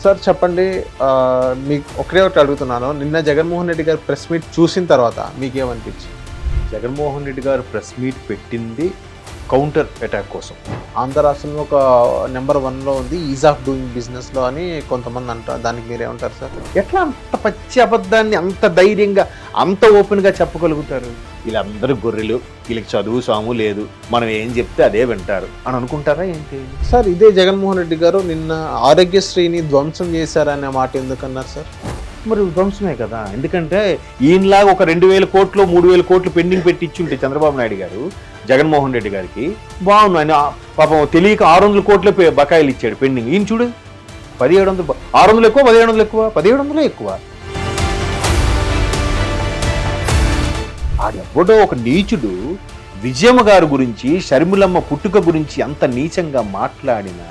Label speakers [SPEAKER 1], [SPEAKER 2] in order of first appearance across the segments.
[SPEAKER 1] Sir చెప్పండి. మీకు ఒకటే ఒకటి అడుగుతున్నాను. నిన్న జగన్మోహన్ రెడ్డి గారు ప్రెస్ మీట్ చూసిన తర్వాత మీకేమనిపించింది?
[SPEAKER 2] జగన్మోహన్ రెడ్డి గారు ప్రెస్ మీట్ పెట్టింది కౌంటర్ అటాక్ కోసం.
[SPEAKER 1] ఆంధ్ర రాష్ట్రంలో ఒక నెంబర్ 1లో ఉంది ఈజ్ ఆఫ్ డూయింగ్ బిజినెస్లో అని కొంతమంది అంటారు. దానికి మీరేమంటారు సార్?
[SPEAKER 2] ఎట్లా అంత పచ్చి అబద్ధాన్ని అంత ధైర్యంగా అంత ఓపెన్గా చెప్పగలుగుతారు? వీళ్ళందరూ గొర్రెలు, వీళ్ళకి చదువు సాము లేదు, మనం ఏం చెప్తే అదే వింటారు అని అనుకుంటారా ఏంటి?
[SPEAKER 1] సార్ ఇదే జగన్మోహన్ రెడ్డి గారు నిన్న ఆరోగ్యశ్రీని ధ్వంసం చేశారనే మాట ఎందుకన్నారు సార్?
[SPEAKER 2] మరి ధ్వంసమే కదా. ఎందుకంటే ఈయనలాగా ఒక 2,000 కోట్లు 3,000 కోట్లు పెండింగ్ పెట్టి ఇచ్చుంటే చంద్రబాబు నాయుడు గారు జగన్మోహన్ రెడ్డి గారికి బాగుంది. ఆయన పాపం తెలియక 600 కోట్ల బకాయిలు ఇచ్చాడు పెండింగ్. ఈయన చూడు 1700, 600 ఎక్కువ, 1700 ఎక్కువ, 1700 ఎక్కువ. ఆడెవడో ఒక నీచుడు విజయమ్మ గారి గురించి, షర్మిలమ్మ పుట్టుక గురించి అంత నీచంగా మాట్లాడినా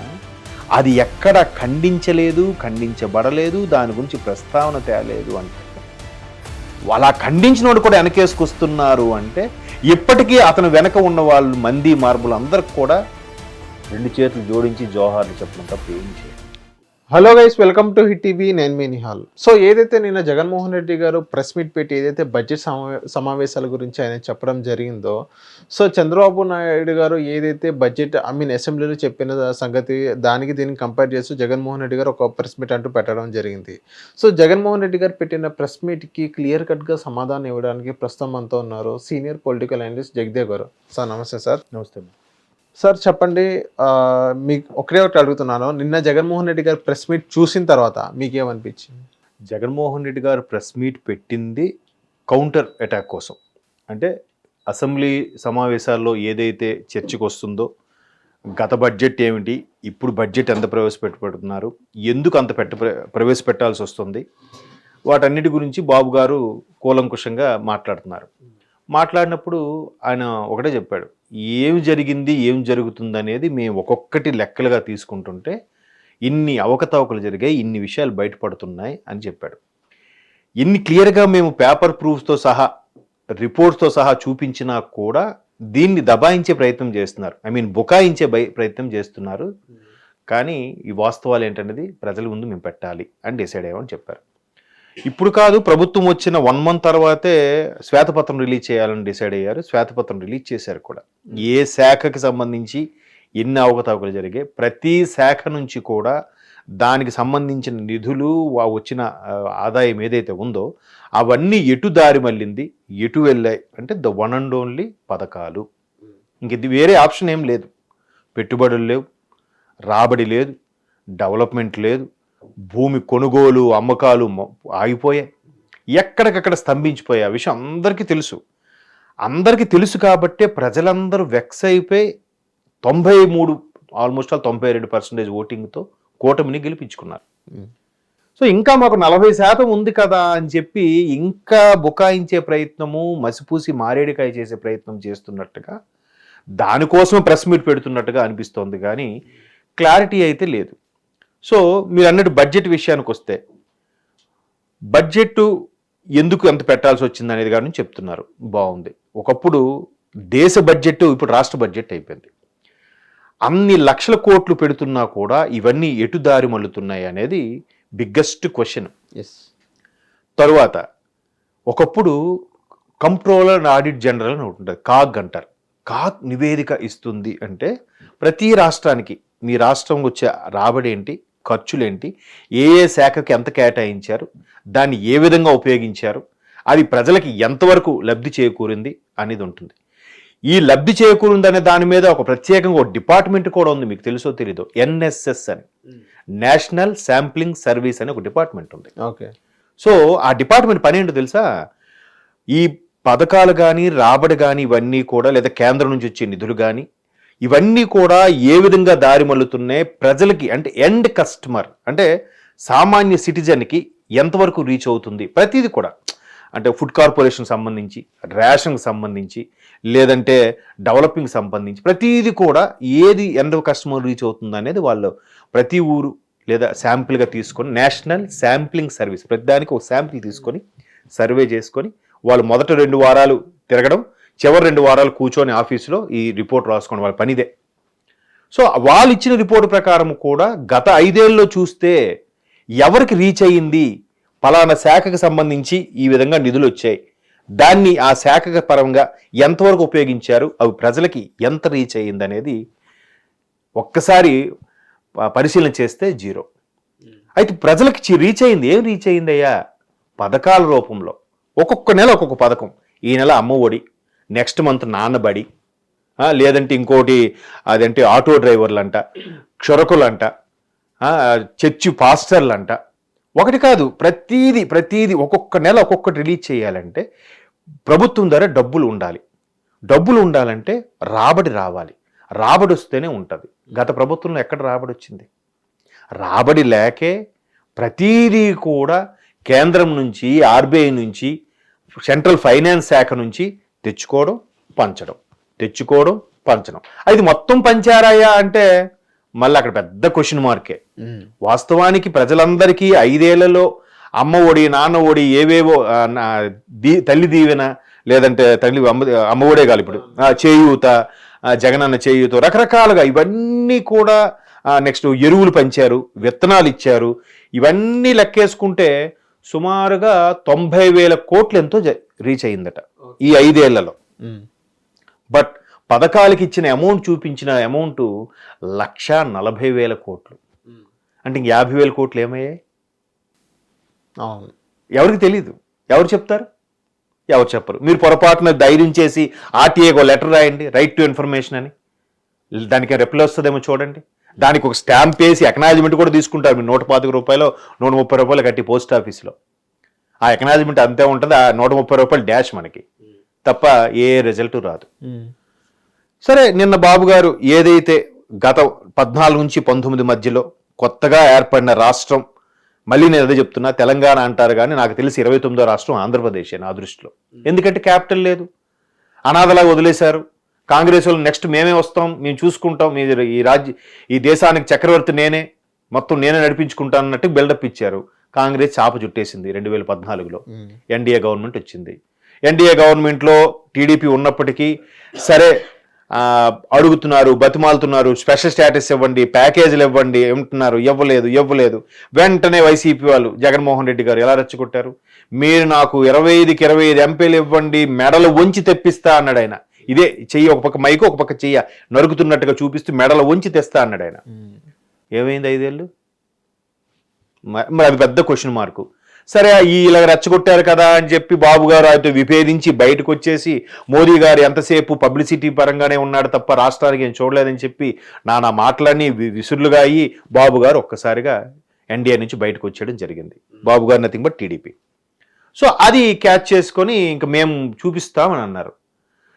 [SPEAKER 2] అది ఎక్కడ ఖండించలేదు, ఖండించబడలేదు, దాని గురించి ప్రస్తావన తేలేదు. అంటే అలా ఖండించినోడు కూడా వెనకేసుకొస్తున్నారు అంటే ఇప్పటికీ అతను వెనక ఉన్న వాళ్ళు మంది మార్బులు అందరికి కూడా 2 చేతులు జోడించి జోహార్లు చెప్పడం తప్ప ఏం చేయాలి.
[SPEAKER 1] Hello guys, welcome to hit TV. నేను మీ నిహాల్. సో ఏదైతే నిన్న జగన్మోహన్ రెడ్డి గారు ప్రెస్ మీట్ పెట్టి ఏదైతే బడ్జెట్ సమావేశాల గురించి ఆయన చెప్పడం జరిగిందో, సో చంద్రబాబు నాయుడు గారు ఏదైతే బడ్జెట్ అసెంబ్లీలో చెప్పిన సంగతి దానికి దీనికి కంపేర్ చేస్తూ జగన్మోహన్ రెడ్డి గారు ఒక ప్రెస్ మీట్ అంటూ పెట్టడం జరిగింది. సో జగన్మోహన్ రెడ్డి గారు పెట్టిన ప్రెస్ మీట్కి క్లియర్ కట్గా సమాధానం ఇవ్వడానికి ప్రస్తుతం మనతో ఉన్నారు సీనియర్ పొలిటికల్ అనలిస్ట్ జగదేవ్ గారు. సార్ నమస్తే సార్.
[SPEAKER 2] నమస్తే
[SPEAKER 1] సార్ చెప్పండి. మీకు ఒకటే ఒకటి అడుగుతున్నాను. నిన్న జగన్మోహన్ రెడ్డి గారు ప్రెస్ మీట్ చూసిన తర్వాత మీకేమనిపించింది?
[SPEAKER 2] జగన్మోహన్ రెడ్డి గారు ప్రెస్ మీట్ పెట్టింది కౌంటర్ అటాక్ కోసం. అంటే అసెంబ్లీ సమావేశాల్లో ఏదైతే చర్చకు వస్తుందో, గత బడ్జెట్ ఏమిటి, ఇప్పుడు బడ్జెట్ ఎంత ప్రవేశపెట్టబడుతున్నారు, ఎందుకు అంత ప్రవేశపెట్టాల్సి వస్తుంది, వాటన్నిటి గురించి బాబు గారు కూలంకుషంగా మాట్లాడుతున్నారు. మాట్లాడినప్పుడు ఆయన ఒకటే చెప్పాడు, ఏం జరిగింది ఏం జరుగుతుంది అనేది మేము ఒక్కొక్కటి లెక్కలుగా తీసుకుంటుంటే ఇన్ని అవకతవకలు జరిగాయి, ఇన్ని విషయాలు బయటపడుతున్నాయి అని చెప్పాడు. ఇన్ని క్లియర్గా మేము పేపర్ ప్రూఫ్స్తో సహా రిపోర్ట్స్తో సహా చూపించినా కూడా దీన్ని దబాయించే ప్రయత్నం చేస్తున్నారు, బుకాయించే ప్రయత్నం చేస్తున్నారు. కానీ ఈ వాస్తవాలు ఏంటనేది ప్రజల ముందు మేము పెట్టాలి అని డిసైడ్ అయ్యామని చెప్పారు. ఇప్పుడు కాదు, ప్రభుత్వం వచ్చిన 1 month తర్వాతే శ్వేతపత్రం రిలీజ్ చేయాలని డిసైడ్ అయ్యారు. శ్వేతపత్రం రిలీజ్ చేశారు కూడా. ఏ శాఖకి సంబంధించి ఎన్ని అవకతవకలు జరిగాయి, ప్రతి శాఖ నుంచి కూడా దానికి సంబంధించిన నిధులు, వచ్చిన ఆదాయం ఏదైతే ఉందో అవన్నీ ఎటు దారి మళ్ళింది, ఎటు వెళ్ళాయి అంటే ద వన్ అండ్ ఓన్లీ పథకాలు. ఇంక ఇది వేరే ఆప్షన్ ఏం లేదు. పెట్టుబడులు లేవు, రాబడి లేదు, డెవలప్మెంట్ లేదు, భూమి కొనుగోలు అమ్మకాలు ఆగిపోయాయి, ఎక్కడికక్కడ స్తంభించిపోయాయి. ఆ విషయం అందరికీ తెలుసు కాబట్టే ప్రజలందరూ వెక్స్ అయిపోయి 93 ఆల్మోస్ట్ 92% ఓటింగ్తో కూటమిని గెలిపించుకున్నారు. సో ఇంకా మాకు 40% ఉంది కదా అని చెప్పి ఇంకా బుకాయించే ప్రయత్నము, మసిపూసి మారేడికాయ చేసే ప్రయత్నం చేస్తున్నట్టుగా, దానికోసం ప్రెస్ మీట్ పెడుతున్నట్టుగా అనిపిస్తోంది. కానీ క్లారిటీ అయితే లేదు. సో మీరు అన్నట్టు బడ్జెట్ విషయానికి వస్తే, బడ్జెట్ ఎందుకు ఎంత పెట్టాల్సి వచ్చింది అనేది కానీ చెప్తున్నారు. బాగుంది. ఒకప్పుడు దేశ బడ్జెట్ ఇప్పుడు రాష్ట్ర బడ్జెట్ అయిపోయింది. అన్ని లక్షల కోట్లు పెడుతున్నా కూడా ఇవన్నీ ఎటు దారి మళ్ళుతున్నాయి అనేది బిగ్గెస్ట్ క్వశ్చన్. తరువాత ఒకప్పుడు కంట్రోలర్ అండ్ ఆడిట్ జనరల్ అని ఉంటుంది, కాగ్ అంటారు. కాగ్ నివేదిక ఇస్తుంది అంటే ప్రతి రాష్ట్రానికి మీ రాష్ట్రం వచ్చే రాబడి ఏంటి, ఖర్చులేంటి, ఏ శాఖకి ఎంత కేటాయించారు, దాన్ని ఏ విధంగా ఉపయోగించారు, అది ప్రజలకి ఎంతవరకు లబ్ధి చేకూరింది అనేది ఉంటుంది. ఈ లబ్ధి చేకూరింది అనే దాని మీద ఒక ప్రత్యేకంగా ఒక డిపార్ట్మెంట్ కూడా ఉంది, మీకు తెలుసో తెలీదో, ఎన్ఎస్ఎస్ అని, నేషనల్ శాంప్లింగ్ సర్వీస్ అని ఒక డిపార్ట్మెంట్ ఉంది.
[SPEAKER 1] ఓకే.
[SPEAKER 2] సో ఆ డిపార్ట్మెంట్ పని ఏంటో తెలుసా? ఈ పథకాలు కానీ, రాబడి కానీ, ఇవన్నీ కూడా, లేదా కేంద్రం నుంచి వచ్చే నిధులు కానీ, ఇవన్నీ కూడా ఏ విధంగా దారి మళ్ళుతున్నాయి ప్రజలకి, అంటే ఎండ్ కస్టమర్ అంటే సామాన్య సిటిజన్కి ఎంతవరకు రీచ్ అవుతుంది, ప్రతిదీ కూడా. అంటే ఫుడ్ కార్పొరేషన్ సంబంధించి, రేషన్కి సంబంధించి, లేదంటే డెవలపింగ్ సంబంధించి ప్రతిదీ కూడా ఏది ఎండ్ కస్టమర్ రీచ్ అవుతుంది అనేది వాళ్ళు ప్రతి ఊరు లేదా శాంపిల్గా తీసుకొని, నేషనల్ శాంప్లింగ్ సర్వీస్, ప్రతిదానికి ఒక శాంపిల్ తీసుకొని సర్వే చేసుకొని వాళ్ళు మొదట 2 వారాలు తిరగడం, చివరి 2 వారాలు కూర్చొని ఆఫీసులో ఈ రిపోర్ట్ రాసుకోండి, వాళ్ళ పనిదే. సో వాళ్ళు ఇచ్చిన రిపోర్టు ప్రకారం కూడా గత 5 ఏళ్ళలో చూస్తే ఎవరికి రీచ్ అయ్యింది, పలానా శాఖకు సంబంధించి ఈ విధంగా నిధులు వచ్చాయి, దాన్ని ఆ శాఖ పరంగా ఎంతవరకు ఉపయోగించారు, అవి ప్రజలకి ఎంత రీచ్ అయ్యింది అనేది ఒక్కసారి పరిశీలన చేస్తే జీరో. అయితే ప్రజలకి రీచ్ అయింది, ఏం రీచ్ అయ్యిందయ్యా? పథకాల రూపంలో ఒక్కొక్క నెల ఒక్కొక్క పథకం. ఈ నెల అమ్మ ఒడి, నెక్స్ట్ మంత్ నాన్నబడి, లేదంటే ఇంకోటి అదంటే ఆటో డ్రైవర్లంట, క్షురకులంట, చర్చి పాస్టర్లంట. ఒకటి కాదు, ప్రతీది ఒక్కొక్క నెల ఒక్కొక్కటి రిలీజ్ చేయాలంటే ప్రభుత్వం ద్వారా డబ్బులు ఉండాలి. డబ్బులు ఉండాలంటే రాబడి రావాలి. రాబడి వస్తేనే ఉంటుంది. గత ప్రభుత్వంలో ఎక్కడ రాబడి వచ్చింది? రాబడి లేకే ప్రతీదీ కూడా కేంద్రం నుంచి, ఆర్బీఐ నుంచి, సెంట్రల్ ఫైనాన్స్ శాఖ నుంచి తెచ్చుకోవడం, పంచడం, తెచ్చుకోవడం, పంచడం. అది మొత్తం పంచారాయా అంటే మళ్ళీ అక్కడ పెద్ద క్వశ్చన్ మార్కే. వాస్తవానికి ప్రజలందరికీ 5 ఏళ్లలో అమ్మ ఒడి, నాన్న ఒడి, ఏవేవో తల్లి దీవెన, లేదంటే తల్లి అమ్మ ఒడే కాదు, ఇప్పుడు చేయూత, జగనన్న చేయూత, రకరకాలుగా ఇవన్నీ కూడా, నెక్స్ట్ ఎరువులు పంచారు, విత్తనాలు ఇచ్చారు, ఇవన్నీ లెక్కేసుకుంటే సుమారుగా 90,000 కోట్లు ఎంతో రీచ్ అయిందట ఈ 5 ఏళ్లలో. బట్ పథకాలకి ఇచ్చిన అమౌంట్, చూపించిన అమౌంట్ 1,40,000 కోట్లు. అంటే ఇంక 50,000 కోట్లు ఏమయ్యాయి?
[SPEAKER 1] అవును,
[SPEAKER 2] ఎవరికి తెలీదు. ఎవరు చెప్తారు? ఎవరు చెప్పరు. మీరు పొరపాటున ధైర్యం చేసి ఆర్టీఏకి ఒక లెటర్ రాయండి, రైట్ టు ఇన్ఫర్మేషన్ అని, దానికి రిప్లై వస్తుందేమో చూడండి. దానికి ఒక స్టాంప్ వేసి ఎకనాలజ్మెంట్ కూడా తీసుకుంటారు. మీరు 125 రూపాయలు 130 రూపాయలు కట్టి పోస్ట్ ఆఫీస్లో ఆ ఎకనాలజ్మెంట్ అంతే ఉంటుంది. ఆ 130 రూపాయలు డాష్ మనకి తప్ప ఏ రిజల్ట్ రాదు. సరే, నిన్న బాబు గారు ఏదైతే గత 14 నుంచి 19 మధ్యలో కొత్తగా ఏర్పడిన రాష్ట్రం, మళ్ళీ నేను అదే చెప్తున్నా, తెలంగాణ అంటారు కానీ నాకు తెలిసి 29వ రాష్ట్రం ఆంధ్రప్రదేశ్ నా దృష్టిలో. ఎందుకంటే క్యాపిటల్ లేదు, అనాథలాగా వదిలేశారు. కాంగ్రెస్ వాళ్ళు నెక్స్ట్ మేమే వస్తాం, మేము చూసుకుంటాం, మీరు ఈ దేశానికి చక్రవర్తి నేనే, మొత్తం నేనే నడిపించుకుంటాను అన్నట్టు బిల్డప్ ఇచ్చారు. కాంగ్రెస్ చాప చుట్టేసింది. 2014లో ఎన్డీఏ గవర్నమెంట్ వచ్చింది. ఎన్డీఏ గవర్నమెంట్లో టీడీపీ ఉన్నప్పటికీ సరే అడుగుతున్నారు, బతిమాలుతున్నారు, స్పెషల్ స్టేటస్ ఇవ్వండి, ప్యాకేజీలు ఇవ్వండి ఏమంటున్నారు, ఇవ్వలేదు. వెంటనే వైసీపీ వాళ్ళు, జగన్మోహన్ రెడ్డి గారు ఎలా రెచ్చగొట్టారు, మీరు నాకు 25కి 25 ఎంపీలు ఇవ్వండి, మెడలు వంచి తెప్పిస్తా అన్నాడు ఆయన. ఇదే చెయ్యి, ఒక పక్క మైకు, ఒక పక్క చెయ్య నరుకుతున్నట్టుగా చూపిస్తూ మెడలు వంచి తెస్తా అన్నాడు ఆయన. ఏమైంది 5 ఏళ్ళు? మరి అది పెద్ద క్వశ్చన్ మార్కు. సరే, ఇలా రెచ్చగొట్టారు కదా అని చెప్పి బాబు గారు ఆయనతో విభేదించి బయటకు వచ్చేసి, మోదీ గారు ఎంతసేపు పబ్లిసిటీ పరంగానే ఉన్నాడు తప్ప రాష్ట్రానికి ఏం చూడలేదని చెప్పి నానా మాటలన్నీ విసురులుగా అయ్యి బాబు గారు ఒక్కసారిగా ఎన్డీఏ నుంచి బయటకు వచ్చేయడం జరిగింది. బాబు గారు నథింగ్ బట్ టీడీపీ. సో అది క్యాచ్ చేసుకొని ఇంక మేము చూపిస్తామని అన్నారు.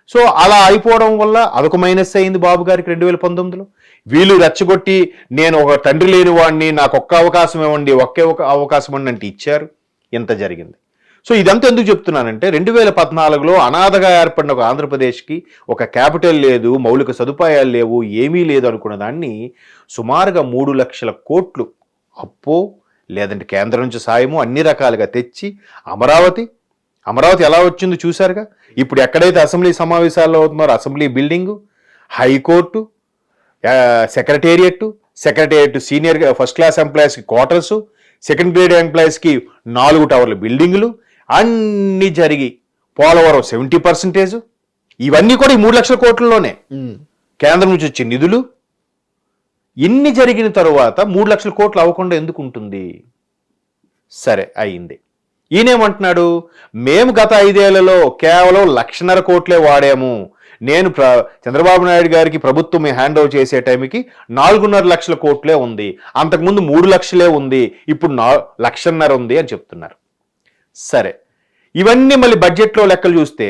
[SPEAKER 2] సో అలా అయిపోవడం వల్ల అదొక మైనస్ అయింది బాబు గారికి 2019లో. వీళ్ళు రెచ్చగొట్టి నేను ఒక తండ్రి లేని వాడిని, నాకు ఒక్క అవకాశం ఇవ్వండి, ఒకే ఒక అవకాశం ఇవ్వండి అంటే ఇచ్చారు. ఇంత జరిగింది. సో ఇదంతా ఎందుకు చెప్తున్నానంటే 2014లో అనాథగా ఏర్పడిన ఒక ఆంధ్రప్రదేశ్కి ఒక క్యాపిటల్ లేదు, మౌలిక సదుపాయాలు లేవు, ఏమీ లేదు అనుకున్న దాన్ని సుమారుగా 3 లక్షల కోట్లు అప్పో లేదంటే కేంద్రం నుంచి సాయము అన్ని రకాలుగా తెచ్చి అమరావతి ఎలా వచ్చిందో చూశారుగా. ఇప్పుడు ఎక్కడైతే అసెంబ్లీ సమావేశాల్లో అవుతున్నారో assembly building, high court, secretariat senior first class ఎంప్లాయీస్కి క్వార్టర్సు, సెకండ్ గ్రేడ్ ఎంప్లాయీస్కి 4 టవర్ల బిల్డింగులు అన్నీ జరిగి, పోలవరం 70%, ఇవన్నీ కూడా ఈ 3 లక్షల కోట్లలోనే కేంద్రం నుంచి వచ్చే నిధులు. ఇన్ని జరిగిన తరువాత 3 లక్షల కోట్లు అవ్వకుండా ఎందుకు ఉంటుంది? సరే, అయింది. ఈయనేమంటున్నాడు, మేము గత 5 ఏళ్లలో కేవలం 1,50,000 కోట్లే వాడాము. నేను చంద్రబాబు నాయుడు గారికి ప్రభుత్వం హ్యాండ్ ఓవర్ చేసే టైంకి 4.5 లక్షల కోట్లే ఉంది, అంతకుముందు 3 లక్షలే ఉంది, ఇప్పుడు 1,50,000 ఉంది అని చెప్తున్నారు. సరే, ఇవన్నీ మళ్ళీ బడ్జెట్లో లెక్కలు చూస్తే,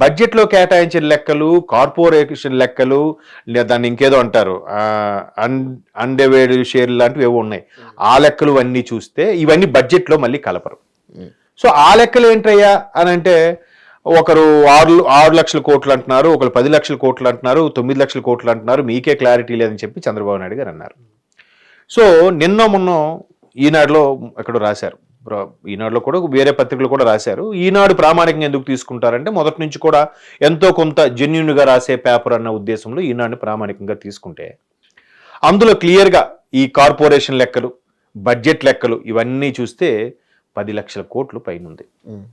[SPEAKER 2] బడ్జెట్లో కేటాయించిన లెక్కలు, కార్పొరేషన్ లెక్కలు, దాన్ని ఇంకేదో అంటారు అన్డివైడెడ్ షేర్ లాంటివి ఏవో ఉన్నాయి, ఆ లెక్కలు అన్నీ చూస్తే ఇవన్నీ బడ్జెట్లో మళ్ళీ కలపరు. సో ఆ లెక్కలు ఏంటయ్యా అని అంటే, ఒకరు 6 లక్షల కోట్లు అంటున్నారు, ఒకరు 10 లక్షల కోట్లు అంటున్నారు, 9 లక్షల కోట్లు అంటున్నారు, మీకే క్లారిటీ లేదని చెప్పి చంద్రబాబు నాయుడు గారు అన్నారు. సో మొన్న ఈనాడులో ఎక్కడో రాశారు, ఈనాడులో కూడా వేరే పత్రికలు కూడా రాశారు. ఈనాడు ప్రామాణికంగా ఎందుకు తీసుకుంటారంటే, మొదటి నుంచి కూడా ఎంతో కొంత జెన్యూన్గా రాసే పేపర్ అన్న ఉద్దేశంలో ఈనాడుని ప్రామాణికంగా తీసుకుంటే, అందులో క్లియర్గా ఈ కార్పొరేషన్ లెక్కలు, బడ్జెట్ లెక్కలు ఇవన్నీ చూస్తే 10 లక్షల కోట్లు పైన ఉంది.
[SPEAKER 1] ఉమ్.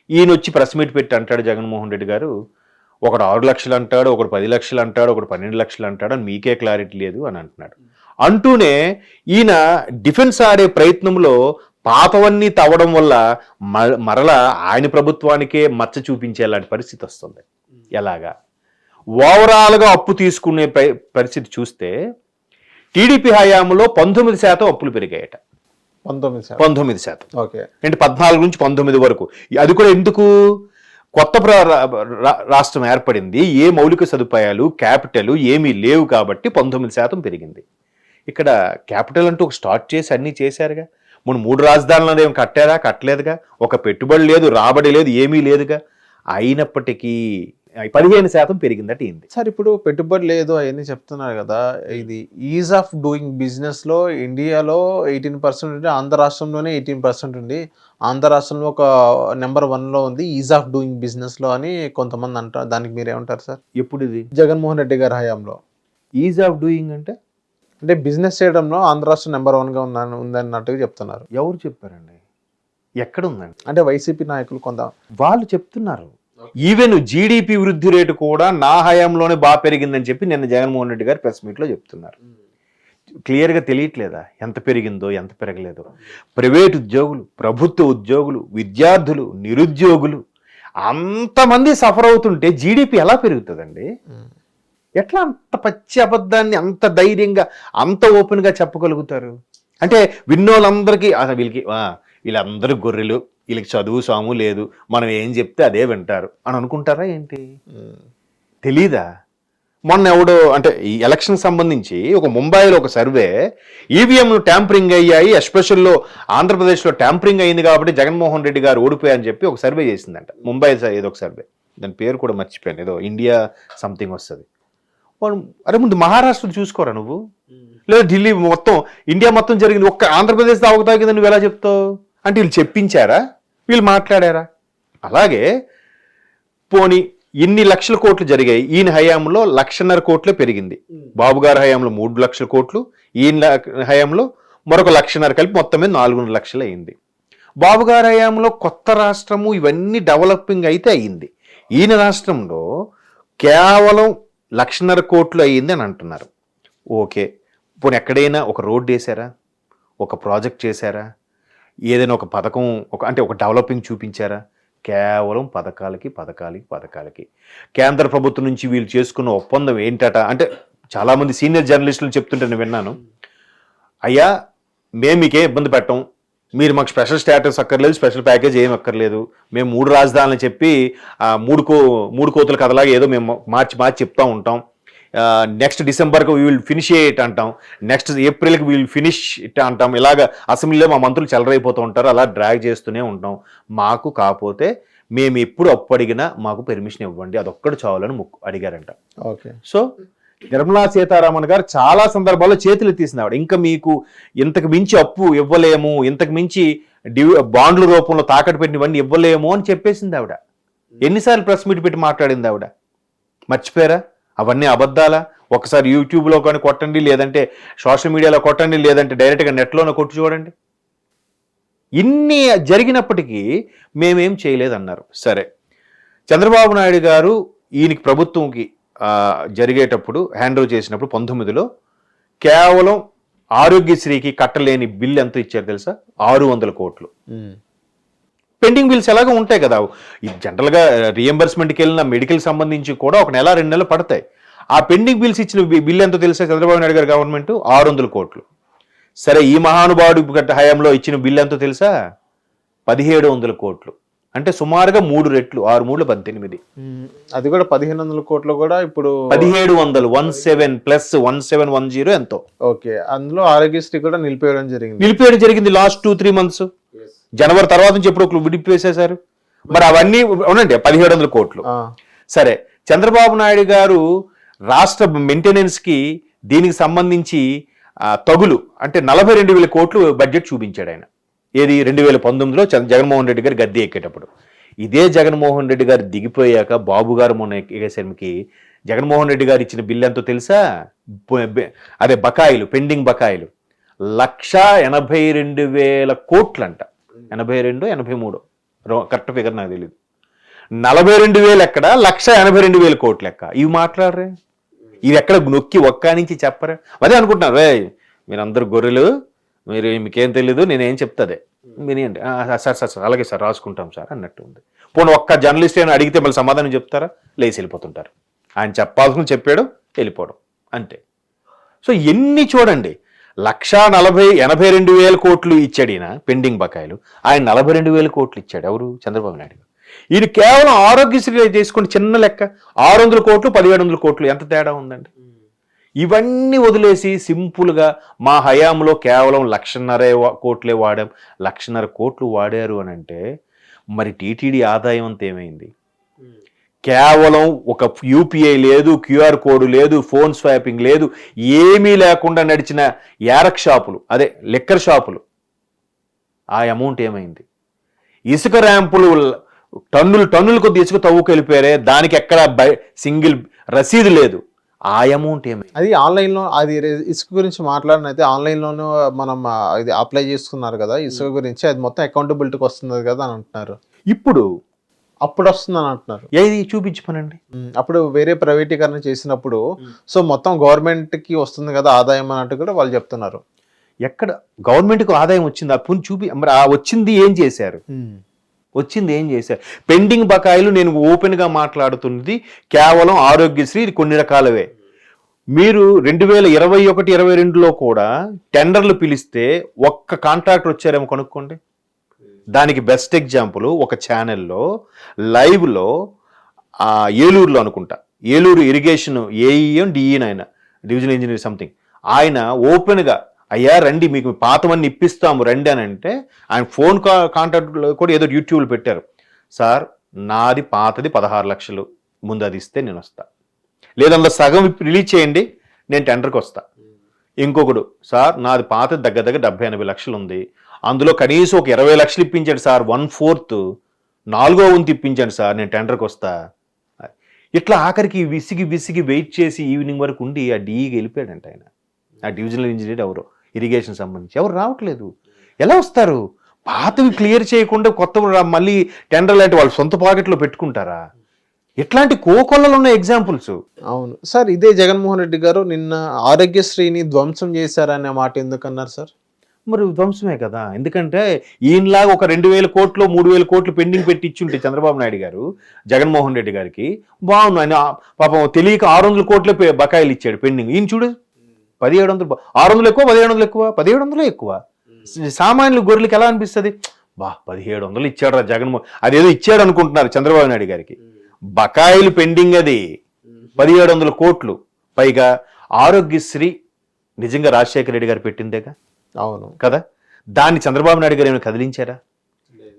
[SPEAKER 2] ఈయన వచ్చి ప్రెస్ మీట్ పెట్టి అంటాడు జగన్మోహన్ రెడ్డి గారు, ఒకడు 6 లక్షలు అంటాడు, ఒకడు 10 లక్షలు అంటాడు, ఒకడు 12 లక్షలు అంటాడు అని మీకే క్లారిటీ లేదు అని అంటున్నాడు. అంటూనే ఈయన డిఫెన్స్ ఆడే ప్రయత్నంలో పాతవన్నీ తవ్వడం వల్ల మరలా ఆయన ప్రభుత్వానికే మచ్చ చూపించేలాంటి పరిస్థితి వస్తుంది. ఎలాగా? ఓవరాల్గా అప్పు తీసుకునే పరిస్థితి చూస్తే టీడీపీ హయాంలో 19% అప్పులు పెరిగాయట. 19%.
[SPEAKER 1] ఓకే.
[SPEAKER 2] అంటే 14 నుంచి 19 వరకు. అది కూడా ఎందుకు? కొత్త రాష్ట్రం ఏర్పడింది, ఏ మౌలిక సదుపాయాలు క్యాపిటల్ ఏమీ లేవు కాబట్టి 19% పెరిగింది. ఇక్కడ క్యాపిటల్ అంటూ ఒక స్టార్ట్ చేసి అన్నీ చేశారుగా. మనం 3 రాజధానులను ఏం కట్టారా? కట్టలేదుగా. ఒక పెట్టుబడి లేదు, రాబడి లేదు, ఏమీ లేదుగా. అయినప్పటికీ 15% పెరిగిందట ఏంది
[SPEAKER 1] సార్. ఇప్పుడు పెట్టుబడి లేదు అవన్నీ చెప్తున్నారు కదా, ఇది ఈజ్ ఆఫ్ డూయింగ్ బిజినెస్ లో ఇండియాలో 18% ఉంది, ఆంధ్ర రాష్ట్రంలోనే 18% ఉంది. ఆంధ్ర రాష్ట్రంలో ఒక నెంబర్ 1లో ఉంది ఈజ్ ఆఫ్ డూయింగ్ బిజినెస్ లో అని కొంతమంది అంటారు. దానికి మీరేమంటారు సార్?
[SPEAKER 2] ఎప్పుడు ఇది?
[SPEAKER 1] జగన్మోహన్ రెడ్డి గారి హయాంలో.
[SPEAKER 2] ఈజ్ ఆఫ్ డూయింగ్ అంటే
[SPEAKER 1] బిజినెస్ చేయడంలో ఆంధ్ర రాష్ట్రం నెంబర్ 1గా ఉందన్నట్టుగా చెప్తున్నారు.
[SPEAKER 2] ఎవరు చెప్పారండి? ఎక్కడ ఉందండి?
[SPEAKER 1] అంటే వైసీపీ నాయకులు కొంత
[SPEAKER 2] వాళ్ళు చెప్తున్నారు. ఈవెన్ జీడిపి వృద్ధి రేటు కూడా నా హయాంలోనే బాగా పెరిగిందని చెప్పి నిన్న జగన్మోహన్ రెడ్డి గారు ప్రెస్ మీట్లో చెప్తున్నారు. క్లియర్గా తెలియట్లేదా ఎంత పెరిగిందో ఎంత పెరగలేదో? ప్రైవేట్ ఉద్యోగులు, ప్రభుత్వ ఉద్యోగులు, విద్యార్థులు, నిరుద్యోగులు అంతమంది సఫర్ అవుతుంటే జీడిపి ఎలా పెరుగుతుందండి? ఎట్లా అంత పచ్చి అబద్ధాన్ని అంత ధైర్యంగా అంత ఓపెన్గా చెప్పగలుగుతారు? అంటే విన్నోళ్ళందరికీ వీళ్ళందరూ గొర్రెలు, వీళ్ళకి చదువు సాము లేదు, మనం ఏం చెప్తే అదే వింటారు అని అనుకుంటారా ఏంటి? తెలీదా? మొన్న ఎవడో అంటే ఈ ఎలక్షన్ సంబంధించి ఒక ముంబైలో ఒక సర్వే, ఈవీఎంలు ట్యాంపరింగ్ అయ్యాయి, ఎస్పెషల్లో ఆంధ్రప్రదేశ్లో ట్యాంపరింగ్ అయింది కాబట్టి జగన్మోహన్ రెడ్డి గారు ఓడిపోయారని చెప్పి ఒక సర్వే చేసిందంట. ముంబై ఏదో ఒక సర్వే, దాని పేరు కూడా మర్చిపోయాను, ఏదో ఇండియా సంథింగ్ వస్తుంది. అరే ముందు మహారాష్ట్ర చూసుకోరా నువ్వు, లేదా ఢిల్లీ మొత్తం ఇండియా మొత్తం జరిగింది, ఒక్క ఆంధ్రప్రదేశ్ తాగుతాగింది నువ్వు ఎలా చెప్తావు? అంటే వీళ్ళు చెప్పించారా? వీళ్ళు మాట్లాడారా? అలాగే పోనీ ఇన్ని లక్షల కోట్లు జరిగాయి, ఈయన హయాంలో 1,50,000 కోట్లే పెరిగింది. బాబు గారి హయాంలో 3 లక్షల కోట్లు, ఈయన హయాంలో మరొక 1,50,000 కలిపి మొత్తం మీద 4 లక్షలు అయింది. బాబు గారి హయాంలో కొత్త రాష్ట్రము ఇవన్నీ డెవలపింగ్ అయితే అయ్యింది. ఈయన రాష్ట్రంలో కేవలం 1,50,000 కోట్లు అయ్యింది అని అంటున్నారు. ఓకే, పోనీ ఎక్కడైనా ఒక రోడ్డు వేసారా? ఒక ప్రాజెక్ట్ చేశారా? ఏదైనా ఒక పథకం అంటే ఒక డెవలపింగ్ చూపించారా? కేవలం పథకాలకి. కేంద్ర ప్రభుత్వం నుంచి వీళ్ళు చేసుకున్న ఒప్పందం ఏంటట అంటే చాలామంది సీనియర్ జర్నలిస్టులు చెప్తుంటే నేను విన్నాను, అయ్యా మేము మీకే ఇబ్బంది పెట్టం, మీరు మాకు స్పెషల్ స్టేటస్ అక్కర్లేదు, స్పెషల్ ప్యాకేజ్ ఏం అక్కర్లేదు, మేము 3 రాజధానులు చెప్పి 3 కోతుల కథలాగా ఏదో మేము మార్చి చెప్తా ఉంటాం, నెక్స్ట్ డిసెంబర్కి వీ విల్ ఫినిష్ ఇట్ అంటాం, నెక్స్ట్ ఏప్రిల్కి వీ విల్ ఫినిష్ ఇట్ అంటాం. ఇలాగ అసెంబ్లీలో మా మంత్రులు చెలరైపోతూ ఉంటారు, అలా డ్రాగ్ చేస్తూనే ఉంటాం. మాకు కాకపోతే మేము ఎప్పుడు అప్పు అడిగినా మాకు పెర్మిషన్ ఇవ్వండి, అదొక్కడు చాలని అడిగారంట.
[SPEAKER 1] ఓకే.
[SPEAKER 2] సో నిర్మలా సీతారామన్ గారు చాలా సందర్భాల్లో చేతులు ఎత్తేసింది ఆవిడ, ఇంకా మీకు ఇంతకు మించి అప్పు ఇవ్వలేము, ఇంతకు మించి బాండ్ల రూపంలో తాకట్టు పెట్టినవన్నీ ఇవ్వలేము అని చెప్పేసింది ఆవిడ. ఎన్నిసార్లు ప్రెస్ మీట్ పెట్టి మాట్లాడింది ఆవిడ? మర్చిపోయారా? అవన్నీ అబద్ధాలా? ఒకసారి యూట్యూబ్లో కానీ కొట్టండి, లేదంటే సోషల్ మీడియాలో కొట్టండి, లేదంటే డైరెక్ట్గా నెట్లోనే కొట్టి చూడండి. ఇన్ని జరిగినప్పటికీ మేమేం చేయలేదన్నారు. సరే, చంద్రబాబు నాయుడు గారు ఈయనకి ప్రభుత్వంకి జరిగేటప్పుడు హ్యాండ్ ఓవర్ చేసినప్పుడు 19లో కేవలం ఆరోగ్యశ్రీకి కట్టలేని బిల్ ఎంత ఇచ్చారు తెలుసా? 600 కోట్లు. పెండింగ్ బిల్స్ ఎలాగో ఉంటాయి కదా, ఈ జనరల్గా రియంబర్స్మెంట్కి వెళ్ళిన మెడికల్ సంబంధించి కూడా 1 నెల 2 నెలలు పడతాయి. ఆ పెండింగ్ బిల్స్ ఇచ్చిన బిల్ ఎంతో తెలుసా చంద్రబాబు నాయుడు గారి గవర్నమెంట్? 600 కోట్లు. సరే, ఈ మహానుభావుడు హయాంలో ఇచ్చిన బిల్ ఎంతో తెలుసా? 1700 కోట్లు. అంటే సుమారుగా 3 రెట్లు, 6 3 18.
[SPEAKER 1] అది కూడా 1500 కోట్లు కూడా ఇప్పుడు
[SPEAKER 2] 1700 17 ప్లస్ 1710 ఎంతో.
[SPEAKER 1] ఓకే, అందులో ఆరోగ్యశ్రీ కూడా నిలిపేయడం
[SPEAKER 2] జరిగింది లాస్ట్ 2-3 మంత్స్. జనవరి తర్వాత నుంచి ఎప్పుడు విడిపేసేశారు. మరి అవన్నీ అవునండి 1700 కోట్లు. సరే, చంద్రబాబు నాయుడు గారు రాష్ట్ర మెయింటెనెన్స్ కి దీనికి సంబంధించి తగులు అంటే 42,000 కోట్లు బడ్జెట్ చూపించాడు ఆయన. ఏది 2019లో జగన్మోహన్ రెడ్డి గారు గద్దె ఎక్కేటప్పుడు. ఇదే జగన్మోహన్ రెడ్డి గారు దిగిపోయాక బాబు గారు మొన్న ఎగేసరికి జగన్మోహన్ రెడ్డి గారు ఇచ్చిన బిల్లు ఎంతో తెలుసా? అదే బకాయిలు, పెండింగ్ బకాయిలు 1,82,000 కోట్లంట. 82, 83 కరెక్ట్ ఫిగర్ నాకు తెలియదు. 42,000 ఎక్కడ, 1,82,000 కోట్లు లెక్క. ఇవి మాట్లాడరే, ఇవి ఎక్కడ నొక్కి ఒక్క నుంచి చెప్పరే. అదే అనుకుంటున్నారు, రే మీరందరూ గొర్రెలు, మీకేం తెలీదు, నేనేం చెప్తాదే వినియండి. సార్ అలాగే సార్ రాసుకుంటాం సార్ అన్నట్టు ఉంది. పోనీ ఒక్క జర్నలిస్ట్ అయినా అడిగితే మళ్ళీ సమాధానం చెప్తారా? లేచి వెళ్ళిపోతుంటారు. ఆయన చెప్పాల్సింది చెప్పాడు, వెళ్ళిపోవడం అంతే. సో ఎన్ని చూడండి, 1,82,000 కోట్లు ఇచ్చాడు ఈయన పెండింగ్ బకాయిలు, ఆయన 42,000 కోట్లు ఇచ్చాడు. ఎవరు? చంద్రబాబు నాయుడు. ఈయన కేవలం ఆరోగ్యశ్రీ చేసుకుని చిన్న లెక్క 600 కోట్లు 1,700 కోట్లు, ఎంత తేడా ఉందండి? ఇవన్నీ వదిలేసి సింపుల్గా మా హయాంలో కేవలం 1,50,000 కోట్లే వాడాం, 1,50,000 కోట్లు వాడారు అని అంటే మరి టీటీడీ ఆదాయం అంతా ఏమైంది? కేవలం ఒక యూపీఐ లేదు, క్యూఆర్ కోడ్ లేదు, ఫోన్ స్వాపింగ్ లేదు, ఏమీ లేకుండా నడిచిన యారక్ షాపులు, అదే లిక్కర్ షాపులు, ఆ అమౌంట్ ఏమైంది? ఇసుక ర్యాంపులు టన్నులు కొద్ది ఇసుక తవ్వుకు వెళ్ళిపోయారే, దానికి ఎక్కడ సింగిల్ రసీదు లేదు, ఆ అమౌంట్ ఏమైంది?
[SPEAKER 1] అది ఆన్లైన్లో, అది ఇసుక గురించి మాట్లాడినైతే ఆన్లైన్లోనూ మనం ఇది అప్లై చేసుకున్నారు కదా ఇసుక గురించి, అది మొత్తం అకౌంటబిలిటీకి వస్తుంది కదా అని అంటున్నారు.
[SPEAKER 2] ఇప్పుడు
[SPEAKER 1] అప్పుడు వస్తుందని అంటున్నారు.
[SPEAKER 2] ఏది చూపించమనండి.
[SPEAKER 1] అప్పుడు వేరే ప్రైవేటీకరణ చేసినప్పుడు సో మొత్తం గవర్నమెంట్కి వస్తుంది కదా ఆదాయం అన్నట్టు కూడా వాళ్ళు చెప్తున్నారు.
[SPEAKER 2] ఎక్కడ గవర్నమెంట్కి ఆదాయం వచ్చింది? అప్పుడు మరి ఆ వచ్చింది ఏం చేశారు? పెండింగ్ బకాయిలు నేను ఓపెన్గా మాట్లాడుతున్నది కేవలం ఆరోగ్యశ్రీ, ఇది కొన్ని రకాలవే. మీరు 2021-22లో కూడా టెండర్లు పిలిస్తే ఒక్క కాంట్రాక్టర్ వచ్చారేమో కనుక్కోండి. దానికి బెస్ట్ ఎగ్జాంపుల్ ఒక ఛానల్లో లైవ్లో ఏలూరులో అనుకుంటా, ఏలూరు ఇరిగేషన్ ఏఈఎం డిఈన్, ఆయన డివిజనల్ ఇంజనీర్ సంథింగ్, ఆయన ఓపెన్గా అయ్యా రండి మీకు పాతవన్నీ ఇప్పిస్తాము రండి అని అంటే, ఆయన ఫోన్ కాంటాక్ట్లో కూడా ఏదో యూట్యూబ్లో పెట్టారు, సార్ నాది పాతది 16 లక్షలు, ముందు అది ఇస్తే నేను వస్తా, లేదంటే సగం రిలీజ్ చేయండి నేను టెండర్కి వస్తా. ఇంకొకడు, సార్ నాది పాతది దగ్గర 70-80 లక్షలు ఉంది, అందులో కనీసం ఒక 20 లక్షలు ఇప్పించండి సార్, 1/4 4వ వంతు ఇప్పించండి సార్, నేను టెండర్కి వస్తా. ఇట్లా ఆఖరికి విసిగి వెయిట్ చేసి ఈవినింగ్ వరకు ఉండి ఆ డీఈకి వెళ్ళిపోయాడంట ఆయన. ఆ డివిజనల్ ఇంజనీర్ ఎవరు, ఇరిగేషన్ సంబంధించి, ఎవరు రావట్లేదు. ఎలా వస్తారు? పాతవి క్లియర్ చేయకుండా కొత్త మళ్ళీ టెండర్ లాంటి వాళ్ళు సొంత పాకెట్లో పెట్టుకుంటారా? ఇట్లాంటి కోకొల్లలు ఉన్న ఎగ్జాంపుల్స్.
[SPEAKER 1] అవును సార్, ఇదే జగన్మోహన్ రెడ్డి గారు నిన్న ఆరోగ్యశ్రీని ధ్వంసం చేశారనే మాట ఎందుకన్నారు సార్?
[SPEAKER 2] మరి ధ్వంసమే కదా, ఎందుకంటే ఈయనలాగా ఒక 2,000 కోట్లు 3,000 కోట్లు పెండింగ్ పెట్టి ఇచ్చుంటే చంద్రబాబు నాయుడు గారు జగన్మోహన్ రెడ్డి గారికి బాగుంది. ఆయన పాపం తెలియక 600 కోట్లే బకాయిలు ఇచ్చాడు పెండింగ్. ఈయన చూడు 1,700, 600 ఎక్కువ 1,700 ఎక్కువ, 1,700 ఎక్కువ. సామాన్యులు గొర్రెలకి ఎలా అనిపిస్తుంది? 1,700 ఇచ్చాడు రా జగన్మోహన్, అదేదో ఇచ్చాడు అనుకుంటున్నారు చంద్రబాబు నాయుడు గారికి. బకాయిలు పెండింగ్ అది 1,700 కోట్లు. పైగా ఆరోగ్యశ్రీ నిజంగా రాజశేఖర రెడ్డి గారు పెట్టిందేగా.
[SPEAKER 1] అవును
[SPEAKER 2] కదా, దాన్ని చంద్రబాబు నాయుడు గారు ఏమైనా కదిలించారా?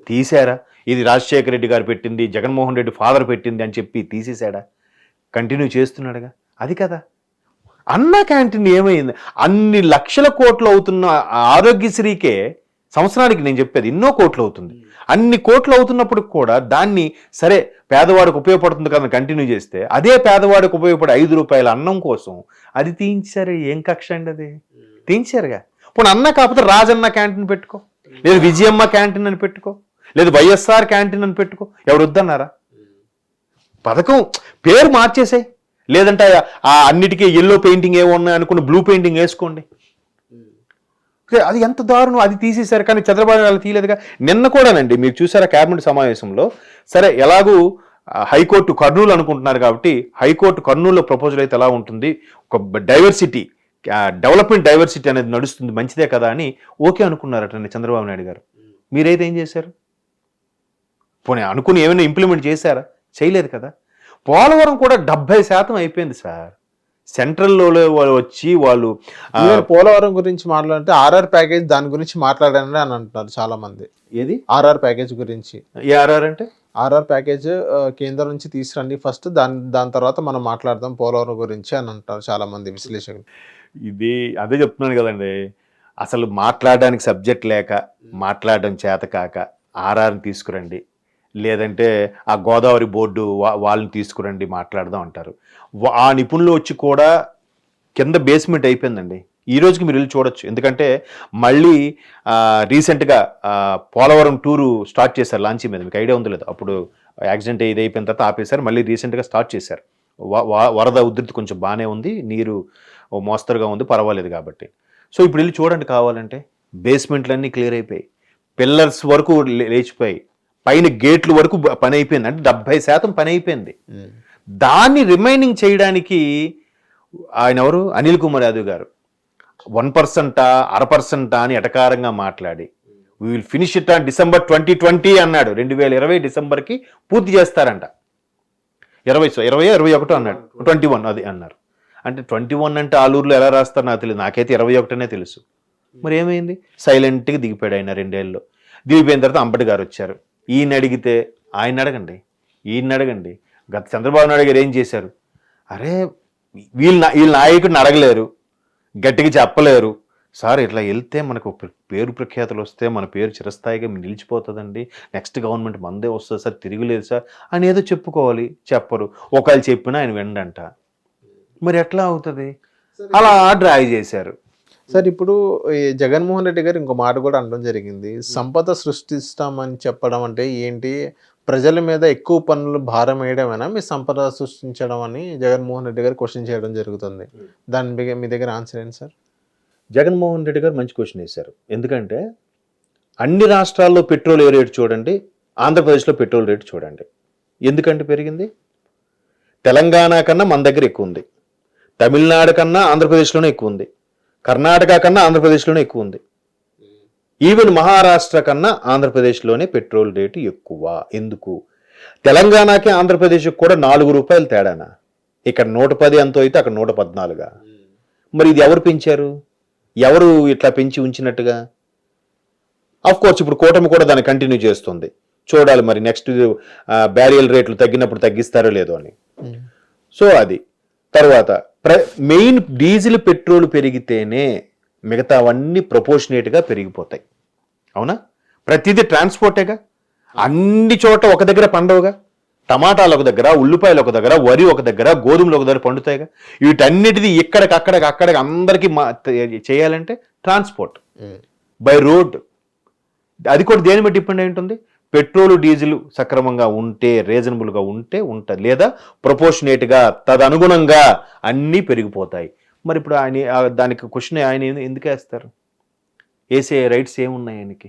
[SPEAKER 2] తీశారా? ఇది రాజశేఖర రెడ్డి గారు పెట్టింది, జగన్మోహన్ రెడ్డి ఫాదర్ పెట్టింది అని చెప్పి తీసేశాడా? కంటిన్యూ చేస్తున్నాడుగా. అది కదా అన్న క్యాంటీన్ ఏమైంది? అన్ని లక్షల కోట్లు అవుతున్న ఆరోగ్యశ్రీకే సంవత్సరానికి, నేను చెప్పేది ఎన్నో కోట్లు అవుతుంది. అన్ని కోట్లు అవుతున్నప్పుడు కూడా దాన్ని సరే పేదవాడికి ఉపయోగపడుతుంది కదా కంటిన్యూ చేస్తే, అదే పేదవాడికి ఉపయోగపడే 5 రూపాయల అన్నం కోసం అది తీయించారు. ఏం కక్ష అండి అది? తీయించారుగా. ఇప్పుడు అన్న కాకపోతే రాజన్న క్యాంటీన్ పెట్టుకో, లేదు విజయమ్మ క్యాంటీన్ అని పెట్టుకో, లేదు వైఎస్ఆర్ క్యాంటీన్ అని పెట్టుకో, ఎవరు వద్దన్నారా? పథకం పేరు మార్చేసాయి, లేదంటే ఆ అన్నిటికీ ఎల్లో పెయింటింగ్ ఏమో ఉన్నాయి అనుకున్న బ్లూ పెయింటింగ్ వేసుకోండి. అది ఎంత దారుణం. అది తీసేశారు, కానీ చంద్రబాబు నాయుడు తీయలేదుగా. నిన్న కూడానండి మీరు చూసారా క్యాబినెట్ సమావేశంలో, సరే ఎలాగూ హైకోర్టు కర్నూలు అనుకుంటున్నారు కాబట్టి హైకోర్టు కర్నూలులో ప్రపోజల్ అయితే ఎలా ఉంటుంది, ఒక డైవర్సిటీ డెవలప్మెంట్ డైవర్సిటీ అనేది నడుస్తుంది, మంచిదే కదా అని ఓకే అనుకున్నారటండి చంద్రబాబు నాయుడు గారు. మీరైతే ఏం చేశారు? పోనీ అనుకుని ఏమైనా ఇంప్లిమెంట్ చేశారా? చేయలేదు కదా. పోలవరం కూడా 70% అయిపోయింది సార్. సెంట్రల్లో వచ్చి వాళ్ళు
[SPEAKER 1] పోలవరం గురించి మాట్లాడితే ఆర్ఆర్ ప్యాకేజ్ దాని గురించి మాట్లాడారని అని అంటున్నారు చాలా మంది.
[SPEAKER 2] ఏది ఆర్ఆర్
[SPEAKER 1] ప్యాకేజ్ గురించి?
[SPEAKER 2] ఏ ఆర్ఆర్ అంటే?
[SPEAKER 1] ఆర్ఆర్ ప్యాకేజ్ కేంద్రం నుంచి తీసుకురండి ఫస్ట్, దాని తర్వాత మనం మాట్లాడదాం పోలవరం గురించి అని అంటారు చాలా మంది విశ్లేషకులు.
[SPEAKER 2] ఇది అదే చెప్తున్నాను కదండి, అసలు మాట్లాడడానికి సబ్జెక్ట్ లేక, మాట్లాడడం చేత కాక ఆర్ఆర్ని తీసుకురండి, లేదంటే ఆ గోదావరి బోర్డు వాళ్ళని తీసుకురండి మాట్లాడదాం అంటారు. ఆ నిపుణులు వచ్చి కూడా కింద బేస్మెంట్ అయిపోయిందండి. ఈ రోజుకి మీరు వెళ్ళి చూడొచ్చు. ఎందుకంటే మళ్ళీ రీసెంట్గా పోలవరం టూరు స్టార్ట్ చేశారు లాంచీ మీద. మీకు ఐడియా ఉందో లేదు, అప్పుడు యాక్సిడెంట్ ఇది అయిపోయిన తర్వాత ఆపేశారు, మళ్ళీ రీసెంట్గా స్టార్ట్ చేశారు. వరద ఉధృతి కొంచెం బాగానే ఉంది, నీరు మోస్తరుగా ఉంది, పర్వాలేదు కాబట్టి. సో ఇప్పుడు వెళ్ళి చూడండి కావాలంటే, బేస్మెంట్లన్నీ క్లియర్ అయిపోయి, పిల్లర్స్ వరకు లేచిపోయి, పైన గేట్లు వరకు పని అయిపోయింది. అంటే 70% పని అయిపోయింది. దాన్ని రిమైనింగ్ చేయడానికి ఆయన ఎవరు, అనిల్ కుమార్ యాదవ్ గారు 1%, 0.5% అని ఎటకారంగా మాట్లాడి we will finish it on December 2020 అన్నాడు. 2020 డిసెంబర్కి పూర్తి చేస్తారంట. 21 అన్నాడు, 21 అది అన్నారు. అంటే 21 అంటే ఆలూరులో ఎలా రాస్తారు నాకు తెలియదు, నాకైతే 21 తెలుసు. మరి ఏమైంది? సైలెంట్గా దిగిపోయాడు ఆయన 2 ఏళ్ళలో. దిగిపోయిన తర్వాత అంబటి గారు వచ్చారు. ఈయన అడిగితే ఆయన అడగండి, ఈయన అడగండి, గత చంద్రబాబు నాయుడు గారు ఏం చేశారు? అరే వీళ్ళ నాయకుడిని అడగలేరు, గట్టిగా చెప్పలేరు. సార్ ఇట్లా వెళ్తే మనకు పేరు ప్రఖ్యాతులు వస్తే మన పేరు చిరస్థాయిగా నిలిచిపోతుందండి, నెక్స్ట్ గవర్నమెంట్ మందే వస్తుంది సార్, తిరుగులేదు సార్ అని ఏదో చెప్పుకోవాలి. చెప్పరు. ఒకళ్ళు చెప్పినా ఆయన వెండంట. మరి ఎట్లా అవుతుంది? అలా డ్రాయ్ చేశారు.
[SPEAKER 1] సార్ ఇప్పుడు ఈ జగన్మోహన్ రెడ్డి గారు ఇంకో మాట కూడా అనడం జరిగింది, సంపద సృష్టిస్తామని చెప్పడం అంటే ఏంటి, ప్రజల మీద ఎక్కువ పనులు భారం వేయడమేనా మీ సంపద సృష్టించడం అని జగన్మోహన్ రెడ్డి గారు క్వశ్చన్ చేయడం జరుగుతుంది. దాని మీ దగ్గర ఆన్సర్ ఏంటి సార్?
[SPEAKER 2] జగన్మోహన్ రెడ్డి గారు మంచి క్వశ్చన్ వేశారు. ఎందుకంటే అన్ని రాష్ట్రాల్లో పెట్రోల్ రేటు చూడండి, ఆంధ్రప్రదేశ్లో పెట్రోల్ రేటు చూడండి. ఎందుకంటే పెరిగింది? తెలంగాణ కన్నా మన దగ్గర ఎక్కువ ఉంది, తమిళనాడు కన్నా ఆంధ్రప్రదేశ్లోనే ఎక్కువ ఉంది, కర్ణాటక కన్నా ఆంధ్రప్రదేశ్లోనే ఎక్కువ ఉంది, ఈవెన్ మహారాష్ట్ర కన్నా ఆంధ్రప్రదేశ్లోనే పెట్రోల్ రేటు ఎక్కువ. ఎందుకు? తెలంగాణకి ఆంధ్రప్రదేశ్కి కూడా 4 రూపాయలు తేడానా? ఇక్కడ 110 ఎంతో అయితే అక్కడ 114. మరి ఇది ఎవరు పెంచారు? ఎవరు ఇట్లా పెంచి ఉంచినట్టుగా? ఆఫ్ కోర్స్ ఇప్పుడు కూటమి కూడా దాన్ని కంటిన్యూ చేస్తుంది. చూడాలి మరి నెక్స్ట్ బ్యారియల్ రేట్లు తగ్గినప్పుడు తగ్గిస్తారో లేదో అని. సో అది తర్వాత మెయిన్ డీజిల్ పెట్రోల్ పెరిగితేనే మిగతావన్నీ ప్రపోర్షనేట్గా పెరిగిపోతాయి. అవునా? ప్రతిదీ ట్రాన్స్పోర్టేగా. అన్ని చోట ఒక దగ్గర పండవుగా. టమాటాలు ఒక దగ్గర, ఉల్లిపాయలు ఒక దగ్గర, వరి ఒక దగ్గర, గోధుమలు ఒక దగ్గర పండుతాయిగా. వీటన్నిటిది ఇక్కడికి అందరికీ చేయాలంటే ట్రాన్స్పోర్ట్ బై రోడ్. అది కూడా దేని బట్టి డిపెండ్ అయి ఉంటుంది? పెట్రోల్ డీజిల్ సక్రమంగా ఉంటే, రీజనబుల్గా ఉంటే ఉంటుంది, లేదా ప్రపోర్షనేట్గా తదనుగుణంగా అన్నీ పెరిగిపోతాయి. మరి ఇప్పుడు ఆయన దానికి క్వశ్చన్ ఆయన ఎందుకు వేస్తారు? వేసే రైట్స్ ఏమున్నాయి ఆయనకి?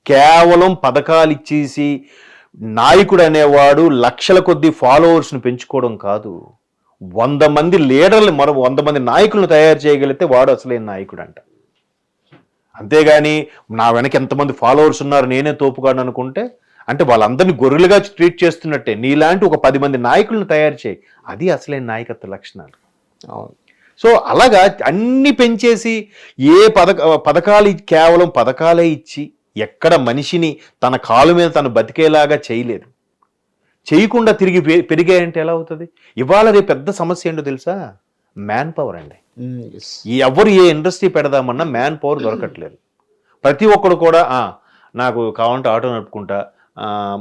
[SPEAKER 2] కేవలం పథకాలు ఇచ్చేసి నాయకుడు అనేవాడు లక్షల కొద్ది ఫాలోవర్స్ని పెంచుకోవడం కాదు. 100 మంది లీడర్లు, మరో 100 మంది నాయకులను తయారు చేయగలిగితే వాడు అసలైన నాయకుడు అంట. అంతేగాని నా వెనక ఎంతమంది ఫాలోవర్స్ ఉన్నారు నేనే తోపుగాను అనుకుంటే, అంటే వాళ్ళందరినీ గొర్రెలుగా ట్రీట్ చేస్తున్నట్టే. నీలాంటి ఒక 10 మంది నాయకులను తయారు చేయి, అది అసలైన నాయకత్వ లక్షణాలు. సో అలాగా అన్ని పెంచేసి పథకాలు కేవలం పథకాలే ఇచ్చి ఎక్కడ మనిషిని తన కాలు మీద తను బతికేలాగా చేయలేదు. చేయకుండా తిరిగి పెరిగాయంటే ఎలా అవుతుంది? ఇవాళ రేపు పెద్ద సమస్య ఏంటో తెలుసా? మ్యాన్ పవర్ అండి. ఎవరు ఏ ఇండస్ట్రీ పెడదామన్నా మ్యాన్ పవర్ దొరకట్లేదు. ప్రతి ఒక్కడు కూడా నాకు కావాలంటే ఆటో నడుపుకుంటా.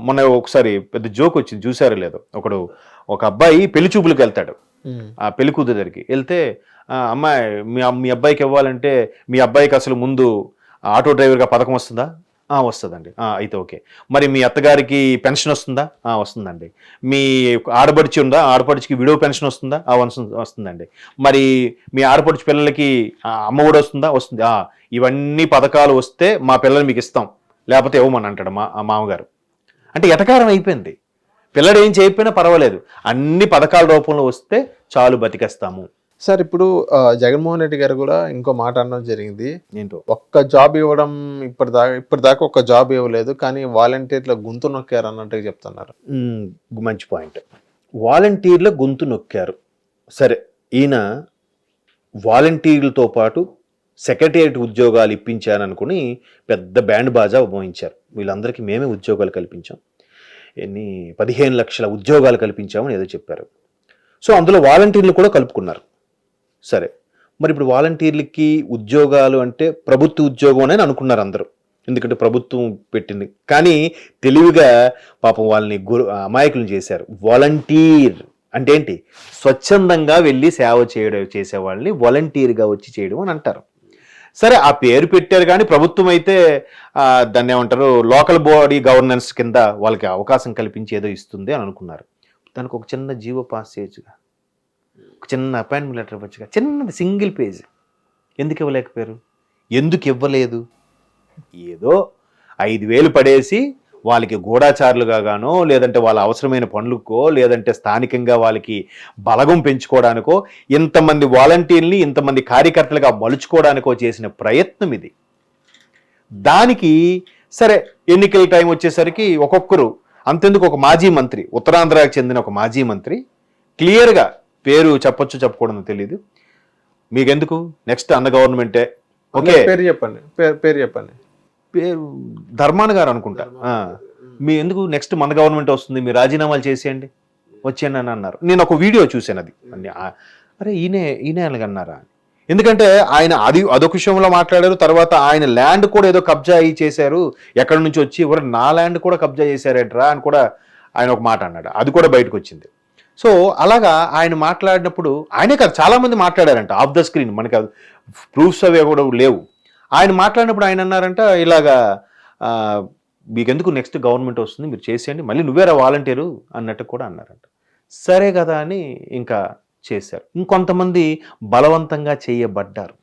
[SPEAKER 2] మొన్న ఒకసారి పెద్ద జోక్ వచ్చింది, చూసారో లేదో. ఒక అబ్బాయి పెళ్లి చూపులకు వెళ్తాడు. ఆ పెళ్లి కూతురు దగ్గరికి వెళ్తే, అమ్మాయి మీ అబ్బాయికి ఇవ్వాలంటే మీ అబ్బాయికి అసలు ముందు ఆటో డ్రైవర్గా పథకం వస్తుందా? వస్తుందండి. అయితే ఓకే. మరి మీ అత్తగారికి పెన్షన్ వస్తుందా? వస్తుందండి. మీ ఆడపడిచి ఉందా? ఆడపడిచికి విడో పెన్షన్ వస్తుందా? వస్తుందండి. మరి మీ ఆడపడిచి పిల్లలకి అమ్మ కూడా వస్తుందా? వస్తుంది. ఇవన్నీ పథకాలు వస్తే మా పిల్లలు మీకు ఇస్తాం, లేకపోతే ఇవ్వమని అంటాడు మామగారు. అంటే ఎటకారం అయిపోయింది. పిల్లడు ఏం చేయకపోయినా పర్వాలేదు, అన్ని పథకాల రూపంలో వస్తే చాలు బతికేస్తాము.
[SPEAKER 1] సార్ ఇప్పుడు జగన్మోహన్ రెడ్డి గారు కూడా ఇంకో మాట అనడం జరిగింది.
[SPEAKER 2] ఏంటో?
[SPEAKER 1] ఒక్క జాబ్ ఇవ్వడం ఇప్పటిదాకా ఒక్క జాబ్ ఇవ్వలేదు, కానీ వాలంటీర్ల గొంతు నొక్కారు అన్నట్టుగా చెప్తున్నారు.
[SPEAKER 2] మంచి పాయింట్. వాలంటీర్ల గొంతు నొక్కారు. సరే, ఈయన వాలంటీర్లతో పాటు సెక్రటేరియట్ ఉద్యోగాలు ఇప్పించారనుకుని పెద్ద బ్యాండ్ బాజా మోయించారు. వీళ్ళందరికీ మేమే ఉద్యోగాలు కల్పించాం, 15 లక్షల ఉద్యోగాలు కల్పించామని ఏదో చెప్పారు. సో అందులో వాలంటీర్లు కూడా కలుపుకున్నారు. సరే, మరి ఇప్పుడు వాలంటీర్లకి ఉద్యోగాలు అంటే ప్రభుత్వ ఉద్యోగం అని అనుకున్నారు అందరూ, ఎందుకంటే ప్రభుత్వం పెట్టింది. కానీ తెలివిగా పాపం వాళ్ళని అమాయకులను చేశారు. వాలంటీర్ అంటే ఏంటి, స్వచ్ఛందంగా వెళ్ళి సేవ చేసే వాళ్ళని వాలంటీర్గా వచ్చి చేయడం అని అంటారు. సరే ఆ పేరు పెట్టారు, కానీ ప్రభుత్వం అయితే దాన్ని ఏమంటారు, లోకల్ బాడీ గవర్నెన్స్ కింద వాళ్ళకి అవకాశం కల్పించి ఏదో ఇస్తుంది అని అనుకున్నారు. దానికి ఒక చిన్న జీవో పాస్ చేయొచ్చుగా, ఒక చిన్న అపాయింట్మెంట్ లెటర్ ఇవ్వచ్చుగా, చిన్నది సింగిల్ పేజ్. ఎందుకు ఇవ్వలేకపోయారు? ఎందుకు ఇవ్వలేదు? ఏదో 5,000 పడేసి వాళ్ళకి గూఢాచారులుగా గానో, లేదంటే వాళ్ళ అవసరమైన పనులకో, లేదంటే స్థానికంగా వాళ్ళకి బలగం పెంచుకోవడానికో, ఇంతమంది వాలంటీర్ని ఇంతమంది కార్యకర్తలుగా మలుచుకోవడానికో చేసిన ప్రయత్నం ఇది. దానికి సరే ఎన్నికల టైం వచ్చేసరికి ఒక్కొక్కరు అంతెందుకు, ఒక మాజీ మంత్రి, ఉత్తరాంధ్రకు చెందిన ఒక మాజీ మంత్రి క్లియర్గా, పేరు చెప్పొచ్చు చెప్పకూడదు తెలియదు, మీకెందుకు, నెక్స్ట్ అన్న గవర్నమెంటే, ఓకే
[SPEAKER 1] పేరు చెప్పండి, పేరు చెప్పండి.
[SPEAKER 2] పేరు ధర్మాన గారు అనుకుంటా. మీ ఎందుకు, నెక్స్ట్ మన గవర్నమెంట్ వస్తుంది, మీరు రాజీనామాలు చేసేయండి వచ్చేయండి అని అన్నారు. నేను ఒక వీడియో చూశాను, అది అరే ఈయనే అలాగన్నారా? ఎందుకంటే ఆయన అదొక విషయంలో మాట్లాడారు. తర్వాత ఆయన ల్యాండ్ కూడా ఏదో కబ్జా అయ్యి చేశారు, ఎక్కడి నుంచి వచ్చి ఎవరు నా ల్యాండ్ కూడా కబ్జా చేశారేట్రా అని కూడా ఆయన ఒక మాట అన్నాడు. అది కూడా బయటకు వచ్చింది. సో అలాగా ఆయన మాట్లాడినప్పుడు, ఆయనే కాదు చాలా మంది మాట్లాడారంట ఆఫ్ ద స్క్రీన్, మనకి ప్రూఫ్స్ అవి కూడా లేవు. ఆయన మాట్లాడినప్పుడు ఆయన అన్నారంట, ఇలాగా మీకెందుకు, నెక్స్ట్ గవర్నమెంట్ వస్తుంది మీరు చేసేయండి, మళ్ళీ నువ్వేరా వాలంటీరు అన్నట్టు కూడా అన్నారంట. సరే కదా అని ఇంకా చేశారు. ఇంకొంతమంది బలవంతంగా చేయబడ్డారు.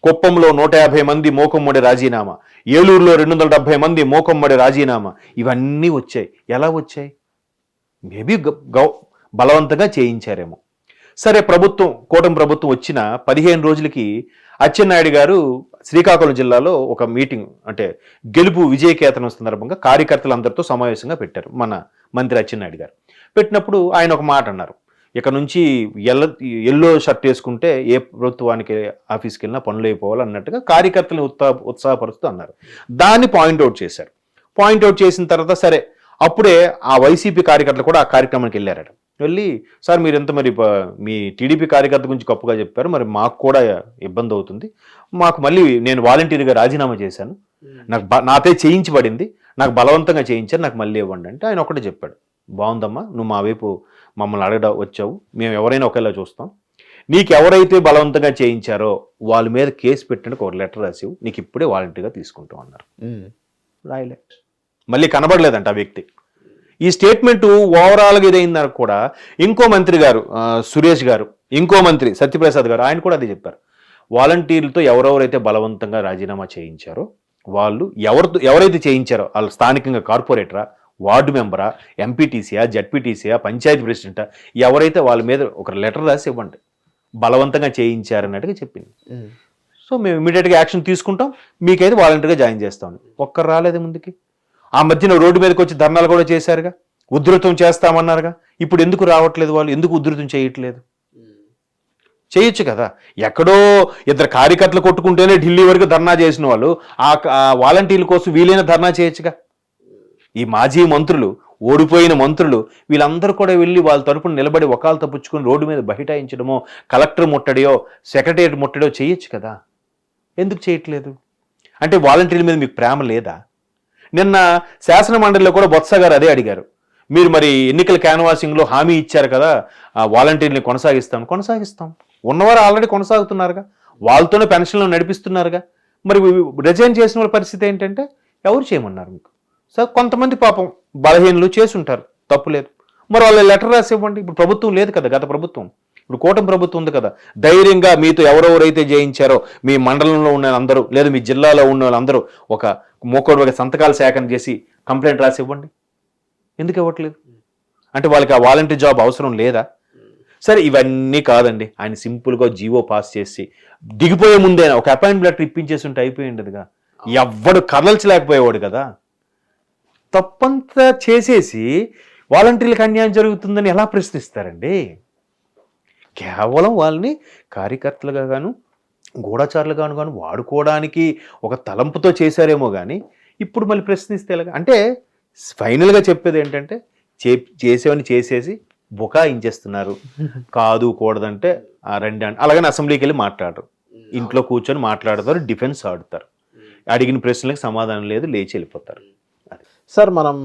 [SPEAKER 2] కుప్పంలో 150 మంది మోకమ్మడి రాజీనామా, ఏలూరులో 270 మంది మోకమ్మడి రాజీనామా, ఇవన్నీ వచ్చాయి. ఎలా వచ్చాయి? మేబీ బలవంతంగా చేయించారేమో. సరే ప్రభుత్వం, కూటమి ప్రభుత్వం వచ్చిన 15 రోజులకి అచ్చెన్నాయుడు గారు శ్రీకాకుళం జిల్లాలో ఒక మీటింగ్, అంటే గెలుపు విజయకేతనం సందర్భంగా కార్యకర్తలందరితో సమావేశంగా పెట్టారు మన మంత్రి అచ్చెన్నాయుడు గారు. పెట్టినప్పుడు ఆయన ఒక మాట అన్నారు, ఇక నుంచి ఎల్లో షర్ట్ వేసుకుంటే ఏ ప్రభుత్వానికి ఆఫీస్కి వెళ్ళినా పనులు అయిపోవాలి అన్నట్టుగా కార్యకర్తలను ఉత్సాహపరుస్తూ అన్నారు. దాన్ని పాయింట్అవుట్ చేశారు. పాయింట్అవుట్ చేసిన తర్వాత సరే అప్పుడే ఆ వైసీపీ కార్యకర్తలు కూడా ఆ కార్యక్రమానికి వెళ్ళారట. వెళ్ళి, సార్ మీరు ఎంత మరి మీ టీడీపీ కార్యకర్త గురించి గొప్పగా చెప్పారు, మరి మాకు కూడా ఇబ్బంది అవుతుంది, మాకు మళ్ళీ నేను వాలంటీర్గా రాజీనామా చేశాను, నాకు నాతో చేయించబడింది, నాకు బలవంతంగా చేయించారు, నాకు మళ్ళీ ఇవ్వండి అంటే ఆయన ఒకటే చెప్పాడు, బాగుందమ్మా నువ్వు మా వైపు మమ్మల్ని వచ్చావు, మేము ఎవరైనా ఒకేలా చూస్తాం, నీకు ఎవరైతే బలవంతంగా చేయించారో వాళ్ళ మీద కేసు పెట్టడానికి ఒక లెటర్ రాసివు, నీకు ఇప్పుడే వాలంటీర్గా తీసుకుంటాం అన్నారు. రాయలే, మళ్ళీ కనబడలేదంట ఆ వ్యక్తి. ఈ స్టేట్మెంట్ ఓవరాల్గా ఇదైందని కూడా ఇంకో మంత్రి గారు సురేష్ గారు, ఇంకో మంత్రి సత్యప్రసాద్ గారు, ఆయన కూడా అదే చెప్పారు. వాలంటీర్లతో ఎవరెవరైతే బలవంతంగా రాజీనామా చేయించారో వాళ్ళు ఎవరైతే చేయించారో వాళ్ళు స్థానికంగా కార్పొరేటరా, వార్డు మెంబరా, ఎంపీటీసీయా, జడ్పీటీసీయా, పంచాయతీ ప్రెసిడెంటా, ఎవరైతే వాళ్ళ మీద ఒక లెటర్ రాసి ఇవ్వండి, బలవంతంగా చేయించారన్నట్టుగా చెప్పింది. సో మేము ఇమీడియట్గా యాక్షన్ తీసుకుంటాం, మీకైతే వాలంటీర్గా జాయిన్ చేస్తాం. ఒక్కరు రాలేదు ముందుకి. ఆ మధ్యన రోడ్డు మీదకి వచ్చి ధర్నాలు కూడా చేశారుగా, ఉధృతం చేస్తామన్నారుగా. ఇప్పుడు ఎందుకు రావట్లేదు వాళ్ళు, ఎందుకు ఉధృతం చేయట్లేదు? చేయొచ్చు కదా. ఎక్కడో ఇద్దరు కార్యకర్తలు కొట్టుకుంటేనే ఢిల్లీ వరకు ధర్నా చేసిన వాళ్ళు ఆ వాలంటీర్ల కోసం వీలైన ధర్నా చేయొచ్చుగా. ఈ మాజీ మంత్రులు, ఓడిపోయిన మంత్రులు, వీళ్ళందరూ కూడా వెళ్ళి వాళ్ళ తరపున నిలబడి వకాలు తప్పించుకొని రోడ్డు మీద బహిటాయించడమో, కలెక్టర్ ముట్టడియో, సెక్రటరియట్ ముట్టడో చేయొచ్చు కదా. ఎందుకు చేయట్లేదు? అంటే వాలంటీర్ల మీద మీకు ప్రేమ లేదా? నిన్న శాసన మండలిలో కూడా బొత్స గారు అదే అడిగారు, మీరు మరి ఎన్నికల క్యాన్వాసింగ్లో హామీ ఇచ్చారు కదా వాలంటీర్ని కొనసాగిస్తాం, ఉన్నవారు ఆల్రెడీ కొనసాగుతున్నారుగా, వాళ్ళతోనే పెన్షన్లు నడిపిస్తున్నారుగా. మరి రిజైన్ చేసిన వాళ్ళ పరిస్థితి ఏంటంటే ఎవరు చేయమన్నారు మీకు? సో కొంతమంది పాపం బలహీనలు చేసుంటారు, తప్పులేదు, మరి వాళ్ళ లెటర్ రాసి ఇవ్వండి. ఇప్పుడు ప్రభుత్వం లేదు కదా, గత ప్రభుత్వం, ఇప్పుడు కూటమి ప్రభుత్వం ఉంది కదా, ధైర్యంగా మీతో ఎవరెవరైతే చేయించారో మీ మండలంలో ఉన్న అందరూ, లేదా మీ జిల్లాలో ఉన్న వాళ్ళందరూ ఒక మూకోడు సంతకాలు సేకరణ చేసి కంప్లైంట్ రాసి ఇవ్వండి. ఎందుకు ఇవ్వట్లేదు? అంటే వాళ్ళకి ఆ వాలంటీర్ జాబ్ అవసరం లేదా? సరే ఇవన్నీ కాదండి, ఆయన సింపుల్గా జీవో పాస్ చేసి దిగిపోయే ముందే ఒక అపాయింట్మెంట్ లెటర్ ఇప్పించేసి ఉంటే అయిపోయిండదుగా, ఎవ్వడు కదల్చలేకపోయేవాడు కదా. తప్పంతా చేసేసి వాలంటీర్లకు అన్యాయం జరుగుతుందని ఎలా ప్రశ్నిస్తారండి? కేవలం వాళ్ళని కార్యకర్తలుగా గాను గూఢచారులుగాను గాను వాడుకోవడానికి ఒక తలంపుతో చేశారేమో కానీ ఇప్పుడు మళ్ళీ ప్రశ్నిస్తే ఎలాగా? అంటే ఫైనల్గా చెప్పేది ఏంటంటే చేసేవని చేసేసి బుకాయించేస్తున్నారు. కాదు కూడదంటే రండి అంటే అలాగని అసెంబ్లీకి వెళ్ళి మాట్లాడరు, ఇంట్లో కూర్చొని మాట్లాడతారు, డిఫెన్స్ ఆడుతారు, అడిగిన ప్రశ్నలకు సమాధానం లేదు, లేచి వెళ్ళిపోతారు.
[SPEAKER 1] సార్ మనం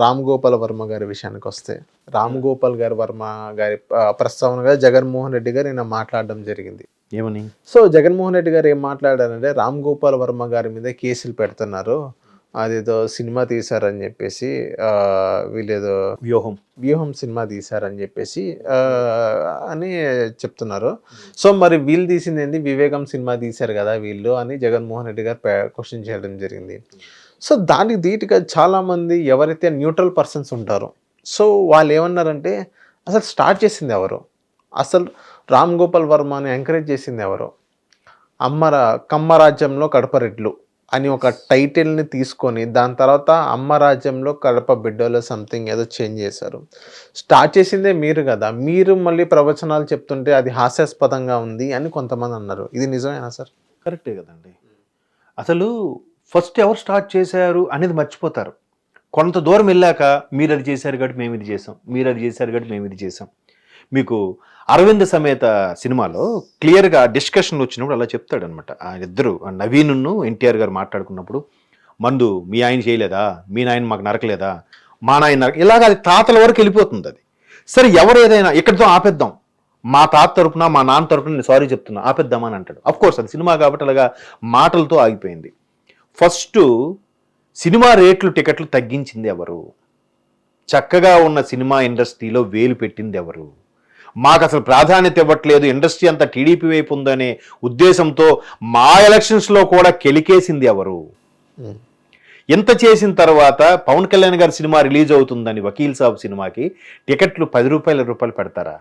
[SPEAKER 1] రామ్ గోపాల్ వర్మ గారి విషయానికి వస్తే రామ్ గోపాల్ వర్మ గారి ప్రస్తావనగా జగన్మోహన్ రెడ్డి గారు నిన్న మాట్లాడడం జరిగింది.
[SPEAKER 2] ఏమని?
[SPEAKER 1] సో జగన్మోహన్ రెడ్డి గారు ఏం మాట్లాడారంటే రామ్ గోపాల్ వర్మ గారి మీద కేసులు పెడుతున్నారు, అదేదో సినిమా తీశారని చెప్పేసి వీళ్ళేదో వ్యూహం సినిమా తీశారని చెప్పేసి అని చెప్తున్నారు. సో మరి వీళ్ళు తీసింది ఏంది, వివేకం సినిమా తీశారు కదా వీళ్ళు అని జగన్మోహన్ రెడ్డి గారు క్వశ్చన్ చేయడం జరిగింది. సో దానికి ధీటుగా చాలామంది ఎవరైతే న్యూట్రల్ పర్సన్స్ ఉంటారో సో వాళ్ళు ఏమన్నారంటే అసలు స్టార్ట్ చేసింది ఎవరు, అసలు రామ్ గోపాల్ వర్మని ఎంకరేజ్ చేసింది ఎవరు, కమ్మరాజ్యంలో కడప రెడ్లు అని ఒక టైటిల్ని తీసుకొని దాని తర్వాత అమ్మ రాజ్యంలో కడప బిడ్డలో సంథింగ్ ఏదో చేంజ్ చేశారు. స్టార్ట్ చేసిందే మీరు కదా, మీరు మళ్ళీ ప్రవచనాలు చెప్తుంటే అది హాస్యాస్పదంగా ఉంది అని కొంతమంది అన్నారు. ఇది నిజమేనా సార్?
[SPEAKER 2] కరెక్టే కదండి. అసలు ఫస్ట్ ఎవరు స్టార్ట్ చేశారు అనేది మర్చిపోతారు. కొంత దూరం వెళ్ళాక మీరు అది చేశారు కాబట్టి మేము ఇది చేసాం, మీరు అది చేశారు కాబట్టి మేము ఇది చేసాం. మీకు అరవింద్ సమేత సినిమాలో క్లియర్గా డిస్కషన్ వచ్చినప్పుడు అలా చెప్తాడు అనమాట. ఆయన ఇద్దరు నవీన్ను ఎన్టీఆర్ గారు మాట్లాడుకున్నప్పుడు, మందు మీ ఆయన చేయలేదా, మీ నాయన మాకు నరకలేదా, మా నాయన ఇలాగ అది తాతల వరకు వెళ్ళిపోతుంది. అది సరే ఎవరు ఏదైనా ఇక్కడితో ఆపేద్దాం, మా తాత తరపున మా నాన్న తరపున నేను సారీ చెప్తున్నా ఆపేద్దామని అంటాడు. అఫ్కోర్స్ అది సినిమా కాబట్టి అలాగా మాటలతో ఆగిపోయింది. ఫస్ట్ సినిమా టికెట్లు తగ్గించింది ఎవరు, చక్కగా ఉన్న సినిమా ఇండస్ట్రీలో వేలు పెట్టింది ఎవరు, మాకు అసలు ప్రాధాన్యత ఇవ్వట్లేదు, ఇండస్ట్రీ అంతా టీడీపీ వైపు ఉందనే ఉద్దేశంతో మా ఎలక్షన్స్లో కూడా కెలికేసింది ఎవరు. ఇంత చేసిన తర్వాత పవన్ కళ్యాణ్ గారి సినిమా రిలీజ్ అవుతుందని వకీల్ సాబ్ సినిమాకి టికెట్లు 10 రూపాయలు పెడతారా?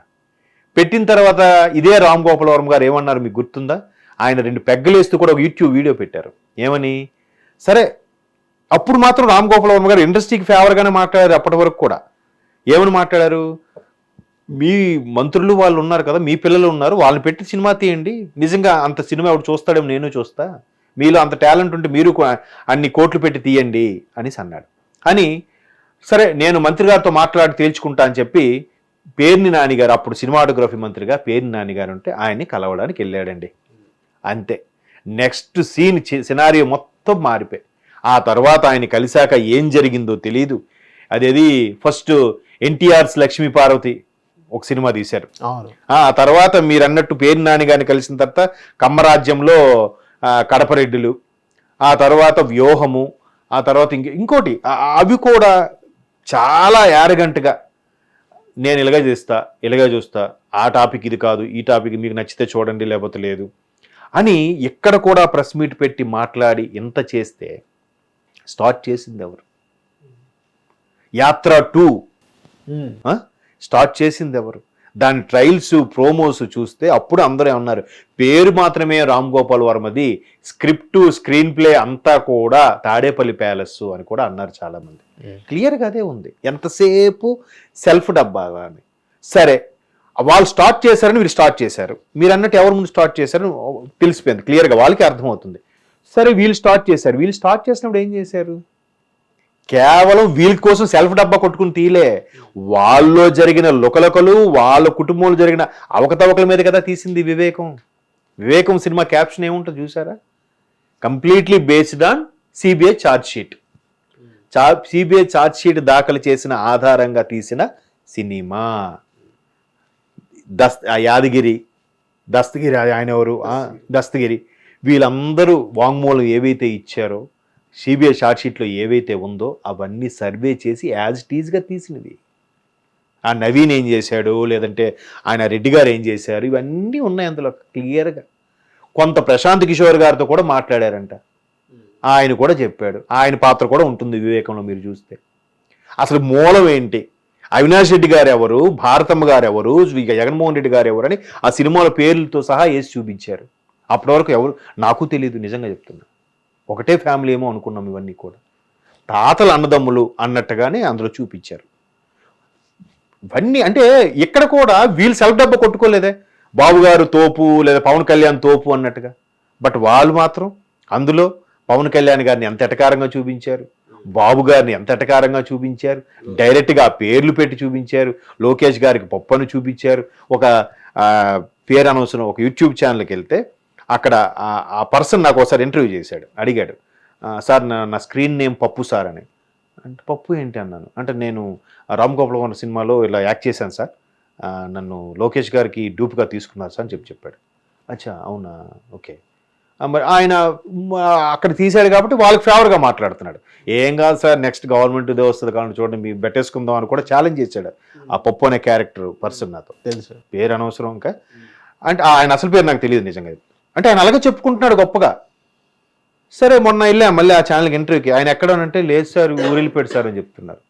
[SPEAKER 2] పెట్టిన తర్వాత ఇదే రామ్ గోపాల్ వర్మ గారు ఏమన్నారు మీకు గుర్తుందా? ఆయన 2 పెగ్గలు వేస్తూ కూడా ఒక యూట్యూబ్ వీడియో పెట్టారు. ఏమని? సరే అప్పుడు మాత్రం రామ్ గోపాల్ వర్మ గారు ఇండస్ట్రీకి ఫేవర్గానే మాట్లాడారు. అప్పటి వరకు కూడా ఏమని మాట్లాడారు? మీ మంత్రులు వాళ్ళు ఉన్నారు కదా, మీ పిల్లలు ఉన్నారు, వాళ్ళని పెట్టి సినిమా తీయండి, నిజంగా అంత సినిమా ఎవడు చూస్తాడేమో నేను చూస్తా, మీలో అంత టాలెంట్ ఉంటే మీరు అన్ని కోట్లు పెట్టి తీయండి అనేసి అన్నాడు. అని సరే నేను మంత్రి గారితో మాట్లాడి తేల్చుకుంటా అని చెప్పి పేర్ని నాని గారు, అప్పుడు సినిమాటోగ్రఫీ మంత్రిగా పేర్ని నాని గారు ఉంటే ఆయన్ని కలవడానికి వెళ్ళాడండి. అంతే, నెక్స్ట్ సినారియో మొత్తం మారిపోయి ఆ తర్వాత ఆయన కలిశాక ఏం జరిగిందో తెలియదు. అదేది ఫస్ట్ ఎన్టీఆర్స్ లక్ష్మీ పార్వతి ఒక సినిమా తీశారు. ఆ తర్వాత మీరు అన్నట్టు పేరు నాని గారిని కలిసిన తర్వాత కమ్మరాజ్యంలో కడపరెడ్డిలు, ఆ తర్వాత వ్యూహము, ఆ తర్వాత ఇంకోటి అవి కూడా చాలా యారగంట్గా నేను ఇలాగే చూస్తా, ఆ టాపిక్ ఇది కాదు, ఈ టాపిక్ మీకు నచ్చితే చూడండి లేకపోతే లేదు అని ఎక్కడ కూడా ప్రెస్ మీట్ పెట్టి మాట్లాడి ఇంత చేస్తే స్టార్ట్ చేసింది ఎవరు? యాత్ర 2 స్టార్ట్ చేసింది ఎవరు? దాని ట్రయల్స్ ప్రోమోస్ చూస్తే అప్పుడు అందరూ ఏమన్నారు, పేరు మాత్రమే రామ్ గోపాల్ వర్మది, స్క్రిప్టు స్క్రీన్ ప్లే అంతా కూడా తాడేపల్లి ప్యాలెస్ అని కూడా అన్నారు చాలామంది. క్లియర్గా అదే ఉంది. ఎంతసేపు సెల్ఫ్ డబ్బా అని. సరే వాళ్ళు స్టార్ట్ చేశారని వీళ్ళు స్టార్ట్ చేశారు, మీరు అన్నట్టు ఎవరు ముందు స్టార్ట్ చేశారని తెలిసిపోయింది క్లియర్గా, వాళ్ళకి అర్థమవుతుంది. సరే వీళ్ళు స్టార్ట్ చేశారు, వీళ్ళు స్టార్ట్ చేసినప్పుడు ఏం చేశారు? కేవలం వీళ్ళ కోసం సెల్ఫ్ డబ్బా కొట్టుకుని తీలే, వాళ్ళలో జరిగిన లుకలుకలు, వాళ్ళ కుటుంబంలో జరిగిన అవకతవకల మీద కదా తీసింది వివేకం సినిమా క్యాప్షన్ ఏముంటుంది చూసారా? Completely based on CBI charge sheet దాఖలు చేసిన ఆధారంగా తీసిన సినిమా. యాదగిరి దస్తగిరి ఆయన ఎవరు, దస్తగిరి, వీళ్ళందరూ వాంగ్మూలం ఏవైతే ఇచ్చారో సిబిఐ షార్ట్షీట్లో ఏవైతే ఉందో అవన్నీ సర్వే చేసి యాజ్ ఇట్ ఈజ్గా తీసినవి. ఆ నవీన్ ఏం చేశాడు, లేదంటే ఆయన రెడ్డి గారు ఏం చేశారు, ఇవన్నీ ఉన్నాయి అందులో క్లియర్గా. కొంత ప్రశాంత్ కిషోర్ గారితో కూడా మాట్లాడారంట, ఆయన కూడా చెప్పాడు, ఆయన పాత్ర కూడా ఉంటుంది వివేకంలో మీరు చూస్తే. అసలు మూలం ఏంటి, అవినాష్ రెడ్డి గారు ఎవరు, భారతమ్మ గారు ఎవరు, జగన్మోహన్ రెడ్డి గారు ఎవరు అని ఆ సినిమాల పేర్లతో సహా వేసి చూపించారు. అప్పటి వరకు ఎవరు నాకు తెలియదు, నిజంగా చెప్తున్నా. ఒకటే ఫ్యామిలీ ఏమో అనుకున్నాం, ఇవన్నీ కూడా తాతల అన్నదమ్ములు అన్నట్టుగానే అందులో చూపించారు. ఇవన్నీ అంటే ఇక్కడ కూడా వీళ్ళు సెల్ఫ్ డబ్బా కొట్టుకోలేదే, బాబు గారు తోపు లేదా పవన్ కళ్యాణ్ తోపు అన్నట్టుగా. బట్ వాళ్ళు మాత్రం అందులో పవన్ కళ్యాణ్ గారిని ఎంత ఎటకారంగా చూపించారు, బాబు గారిని ఎంత ఎటకారంగా చూపించారు, డైరెక్ట్గా పేర్లు పెట్టి చూపించారు, లోకేష్ గారికి పప్పును చూపించారు. ఒక పేరు అనవసరం ఒక యూట్యూబ్ ఛానల్కి వెళ్తే అక్కడ ఆ పర్సన్ నాకు ఒకసారి ఇంటర్వ్యూ చేశాడు, అడిగాడు, సార్ నా స్క్రీన్ నేమ్ పప్పు సార్ అని. అంటే పప్పు ఏంటి అన్నాను. అంటే నేను రామ్ గోపాల్ వర్మ సినిమాలో ఇలా యాక్ట్ చేశాను సార్, నన్ను లోకేష్ గారికి డూప్గా తీసుకున్నారు సార్ అని చెప్పాడు. అచ్చా అవునా, ఓకే. మరి ఆయన అక్కడ తీశాడు కాబట్టి వాళ్ళకి ఫేవర్గా మాట్లాడుతున్నాడు. ఏం కాదు సార్, నెక్స్ట్ గవర్నమెంట్ ఇదే వస్తుంది కాబట్టి చూడండి మీరు బెట్టేసుకుందాం అని కూడా ఛాలెంజ్ చేశాడు ఆ పప్పు అనే క్యారెక్టర్ పర్సన్. నాతో
[SPEAKER 1] తెలుసు,
[SPEAKER 2] పేరు అనవసరం ఇంకా, అంటే ఆయన అసలు పేరు నాకు తెలియదు నిజంగా. అంటే ఆయన అలాగే చెప్పుకుంటున్నాడు గొప్పగా. సరే మొన్న వెళ్ళా మళ్ళీ ఆ ఛానల్కి ఇంటర్వ్యూకి, ఆయన ఎక్కడనంటే లేదు సార్ ఊరు వెళ్ళిపోయాడు సార్ అని చెప్తున్నారు.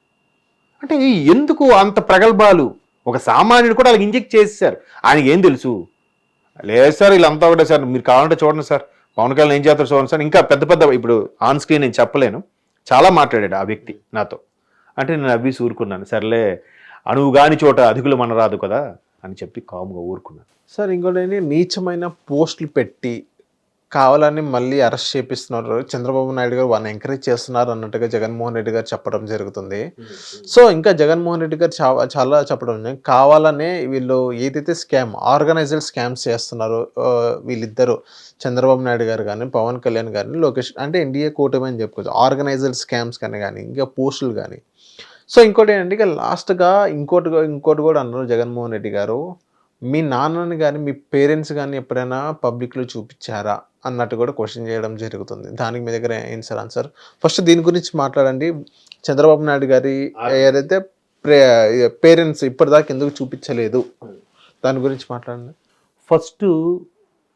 [SPEAKER 2] అంటే ఎందుకు అంత ప్రగల్భాలు? ఒక సామాన్యుడు కూడా అలాగ ఇంజెక్ట్ చేసేసారు. ఆయనకి ఏం తెలుసు? లేదు సార్ వీళ్ళంతా ఒకటే సార్, మీరు కావాలంటే చూడండి సార్, పవన్ కళ్యాణ్ ఏం చేస్తారు చూడండి సార్. ఇంకా పెద్ద పెద్ద ఇప్పుడు ఆన్ స్క్రీన్ నేను చెప్పలేను, చాలా మాట్లాడాడు ఆ వ్యక్తి నాతో. అంటే నేను అవి ఊరుకున్నాను, సర్లే అణువు కాని చోట అధికులు మనరాదు కదా అని చెప్పి కాముగా ఊరుకున్నాను.
[SPEAKER 1] సార్ ఇంకోటి నీచమైన పోస్టులు పెట్టి కావాలని మళ్ళీ అరెస్ట్ చేపిస్తున్నారు చంద్రబాబు నాయుడు గారు, వాళ్ళని ఎంకరేజ్ చేస్తున్నారు అన్నట్టుగా జగన్మోహన్ రెడ్డి గారు చెప్పడం జరుగుతుంది. సో ఇంకా జగన్మోహన్ రెడ్డి గారు చాలా చెప్పడం కావాలనే వీళ్ళు ఏదైతే స్కామ్, ఆర్గనైజ్డ్ స్కామ్స్ చేస్తున్నారు వీళ్ళిద్దరు, చంద్రబాబు నాయుడు గారు కానీ పవన్ కళ్యాణ్ గారిని లోకేష్, అంటే ఎన్డీఏ కూటమి అని చెప్పుకోవచ్చు, ఆర్గనైజ్డ్ స్కామ్స్ కానీ ఇంకా పోస్టులు కానీ. సో ఇంకోటి ఏంటంటే ఇక లాస్ట్గా ఇంకోటి కూడా అన్నారు జగన్మోహన్ రెడ్డి గారు, మీ నాన్నని కానీ మీ పేరెంట్స్ కానీ ఎప్పుడైనా పబ్లిక్లో చూపించారా అన్నట్టు కూడా క్వశ్చన్ చేయడం జరుగుతుంది. దానికి మీ దగ్గర ఏం సార్ ఆన్సర్? ఫస్ట్ దీని గురించి మాట్లాడండి. చంద్రబాబు నాయుడు గారి ఏదైతే పేరెంట్స్ ఇప్పటిదాకా ఎందుకు చూపించలేదు దాని గురించి మాట్లాడండి.
[SPEAKER 2] ఫస్ట్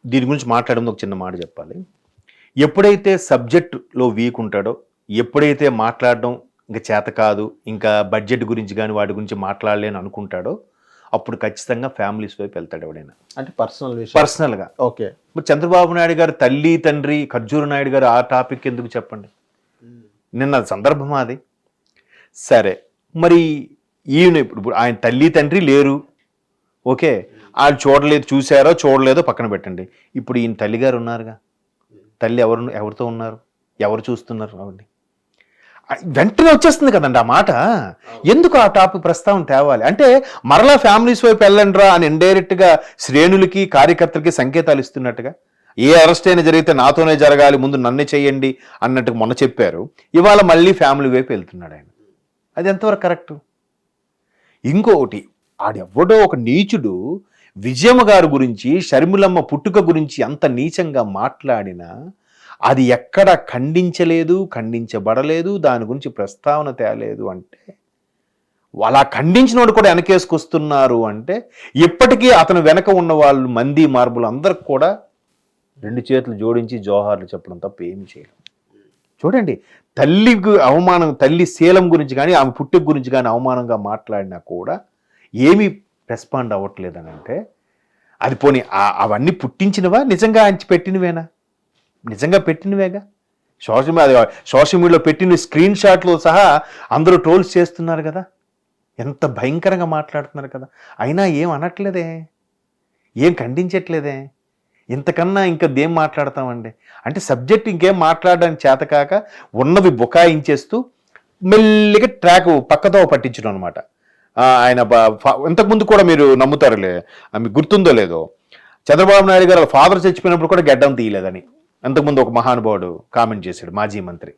[SPEAKER 2] దీని గురించి మాట్లాడడం ఒక చిన్న మాట చెప్పాలి. ఎప్పుడైతే సబ్జెక్టులో వీక్ ఉంటాడో, ఎప్పుడైతే మాట్లాడడం ఇంకా చేత కాదు, ఇంకా బడ్జెట్ గురించి కానీ వాటి గురించి మాట్లాడలేని అనుకుంటాడో, అప్పుడు ఖచ్చితంగా ఫ్యామిలీస్ వైపు వెళ్తాడు ఎవడైనా,
[SPEAKER 1] అంటే పర్సనల్గా. ఓకే,
[SPEAKER 2] మరి చంద్రబాబు నాయుడు గారు తల్లి తండ్రి ఖర్జూరు నాయుడు గారు ఆ టాపిక్ ఎందుకు చెప్పండి, నిన్న సందర్భమా అది? సరే మరి ఈయన ఇప్పుడు ఆయన తల్లి తండ్రి లేరు, ఓకే, వాళ్ళు చూడలేదో పక్కన పెట్టండి. ఇప్పుడు ఈయన తల్లిగారు ఉన్నారుగా, తల్లి ఎవరితో ఉన్నారు, ఎవరు చూస్తున్నారు అవన్నీ వెంటనే వచ్చేస్తుంది కదండి ఆ మాట. ఎందుకు ఆ టాపిక్ ప్రస్తావన తేవాలి అంటే మరలా ఫ్యామిలీస్ వైపు వెళ్ళండిరా అని ఇండైరెక్ట్గా శ్రేణులకి కార్యకర్తలకి సంకేతాలు ఇస్తున్నట్టుగా. ఏ అరెస్ట్ అయినా జరిగితే నాతోనే జరగాలి, ముందు నన్నే చెయ్యండి అన్నట్టుగా మొన్న చెప్పారు, ఇవాళ మళ్ళీ ఫ్యామిలీ వైపు వెళ్తున్నాడు ఆయన. అది ఎంతవరకు కరెక్ట్? ఇంకొకటి, ఆడెవ్వడో ఒక నీచుడు విజయమ్మ గారి గురించి, షర్మిలమ్మ పుట్టుక గురించి అంత నీచంగా మాట్లాడినా అది ఎక్కడ ఖండించలేదు, ఖండించబడలేదు, దాని గురించి ప్రస్తావన తేలేదు. అంటే అలా ఖండించిన వాడు కూడా వెనకేసుకొస్తున్నారు అంటే ఇప్పటికీ అతను వెనక ఉన్న వాళ్ళు మంది మార్బులు అందరికి కూడా 2 చేతులు జోడించి జోహార్లు చెప్పడం తప్ప ఏమి చేయలేం. చూడండి, తల్లికి అవమానం, తల్లి శీలం గురించి కానీ ఆమె పుట్టుక గురించి కానీ అవమానంగా మాట్లాడినా కూడా ఏమీ రెస్పాండ్ అవ్వట్లేదని అంటే అది పోనీ అవన్నీ పుట్టించినవా, నిజంగా ఆయన పెట్టినవేనా? నిజంగా పెట్టినవేగా. సోషల్ మీడియాలో పెట్టిన స్క్రీన్ షాట్లు సహా అందరూ ట్రోల్స్ చేస్తున్నారు కదా, ఎంత భయంకరంగా మాట్లాడుతున్నారు కదా. అయినా ఏం అనట్లేదే, ఏం ఖండించట్లేదే. ఇంతకన్నా ఇంకా దేం మాట్లాడతామండి? అంటే సబ్జెక్ట్ ఇంకేం మాట్లాడడానికి చేతకాక ఉన్నవి బుకాయించేస్తూ మెల్లిగా ట్రాక్ పక్కతో పట్టించడం అనమాట. ఆయన ఇంతకుముందు కూడా మీరు నమ్ముతారులే, మీకు గుర్తుందో లేదో, చంద్రబాబు నాయుడు గారు ఫాదర్ చచ్చిపోయినప్పుడు కూడా గడ్డం తీయలేదని అంతకుముందు ఒక మహానుభావుడు కామెంట్ చేశాడు, మాజీ మంత్రి.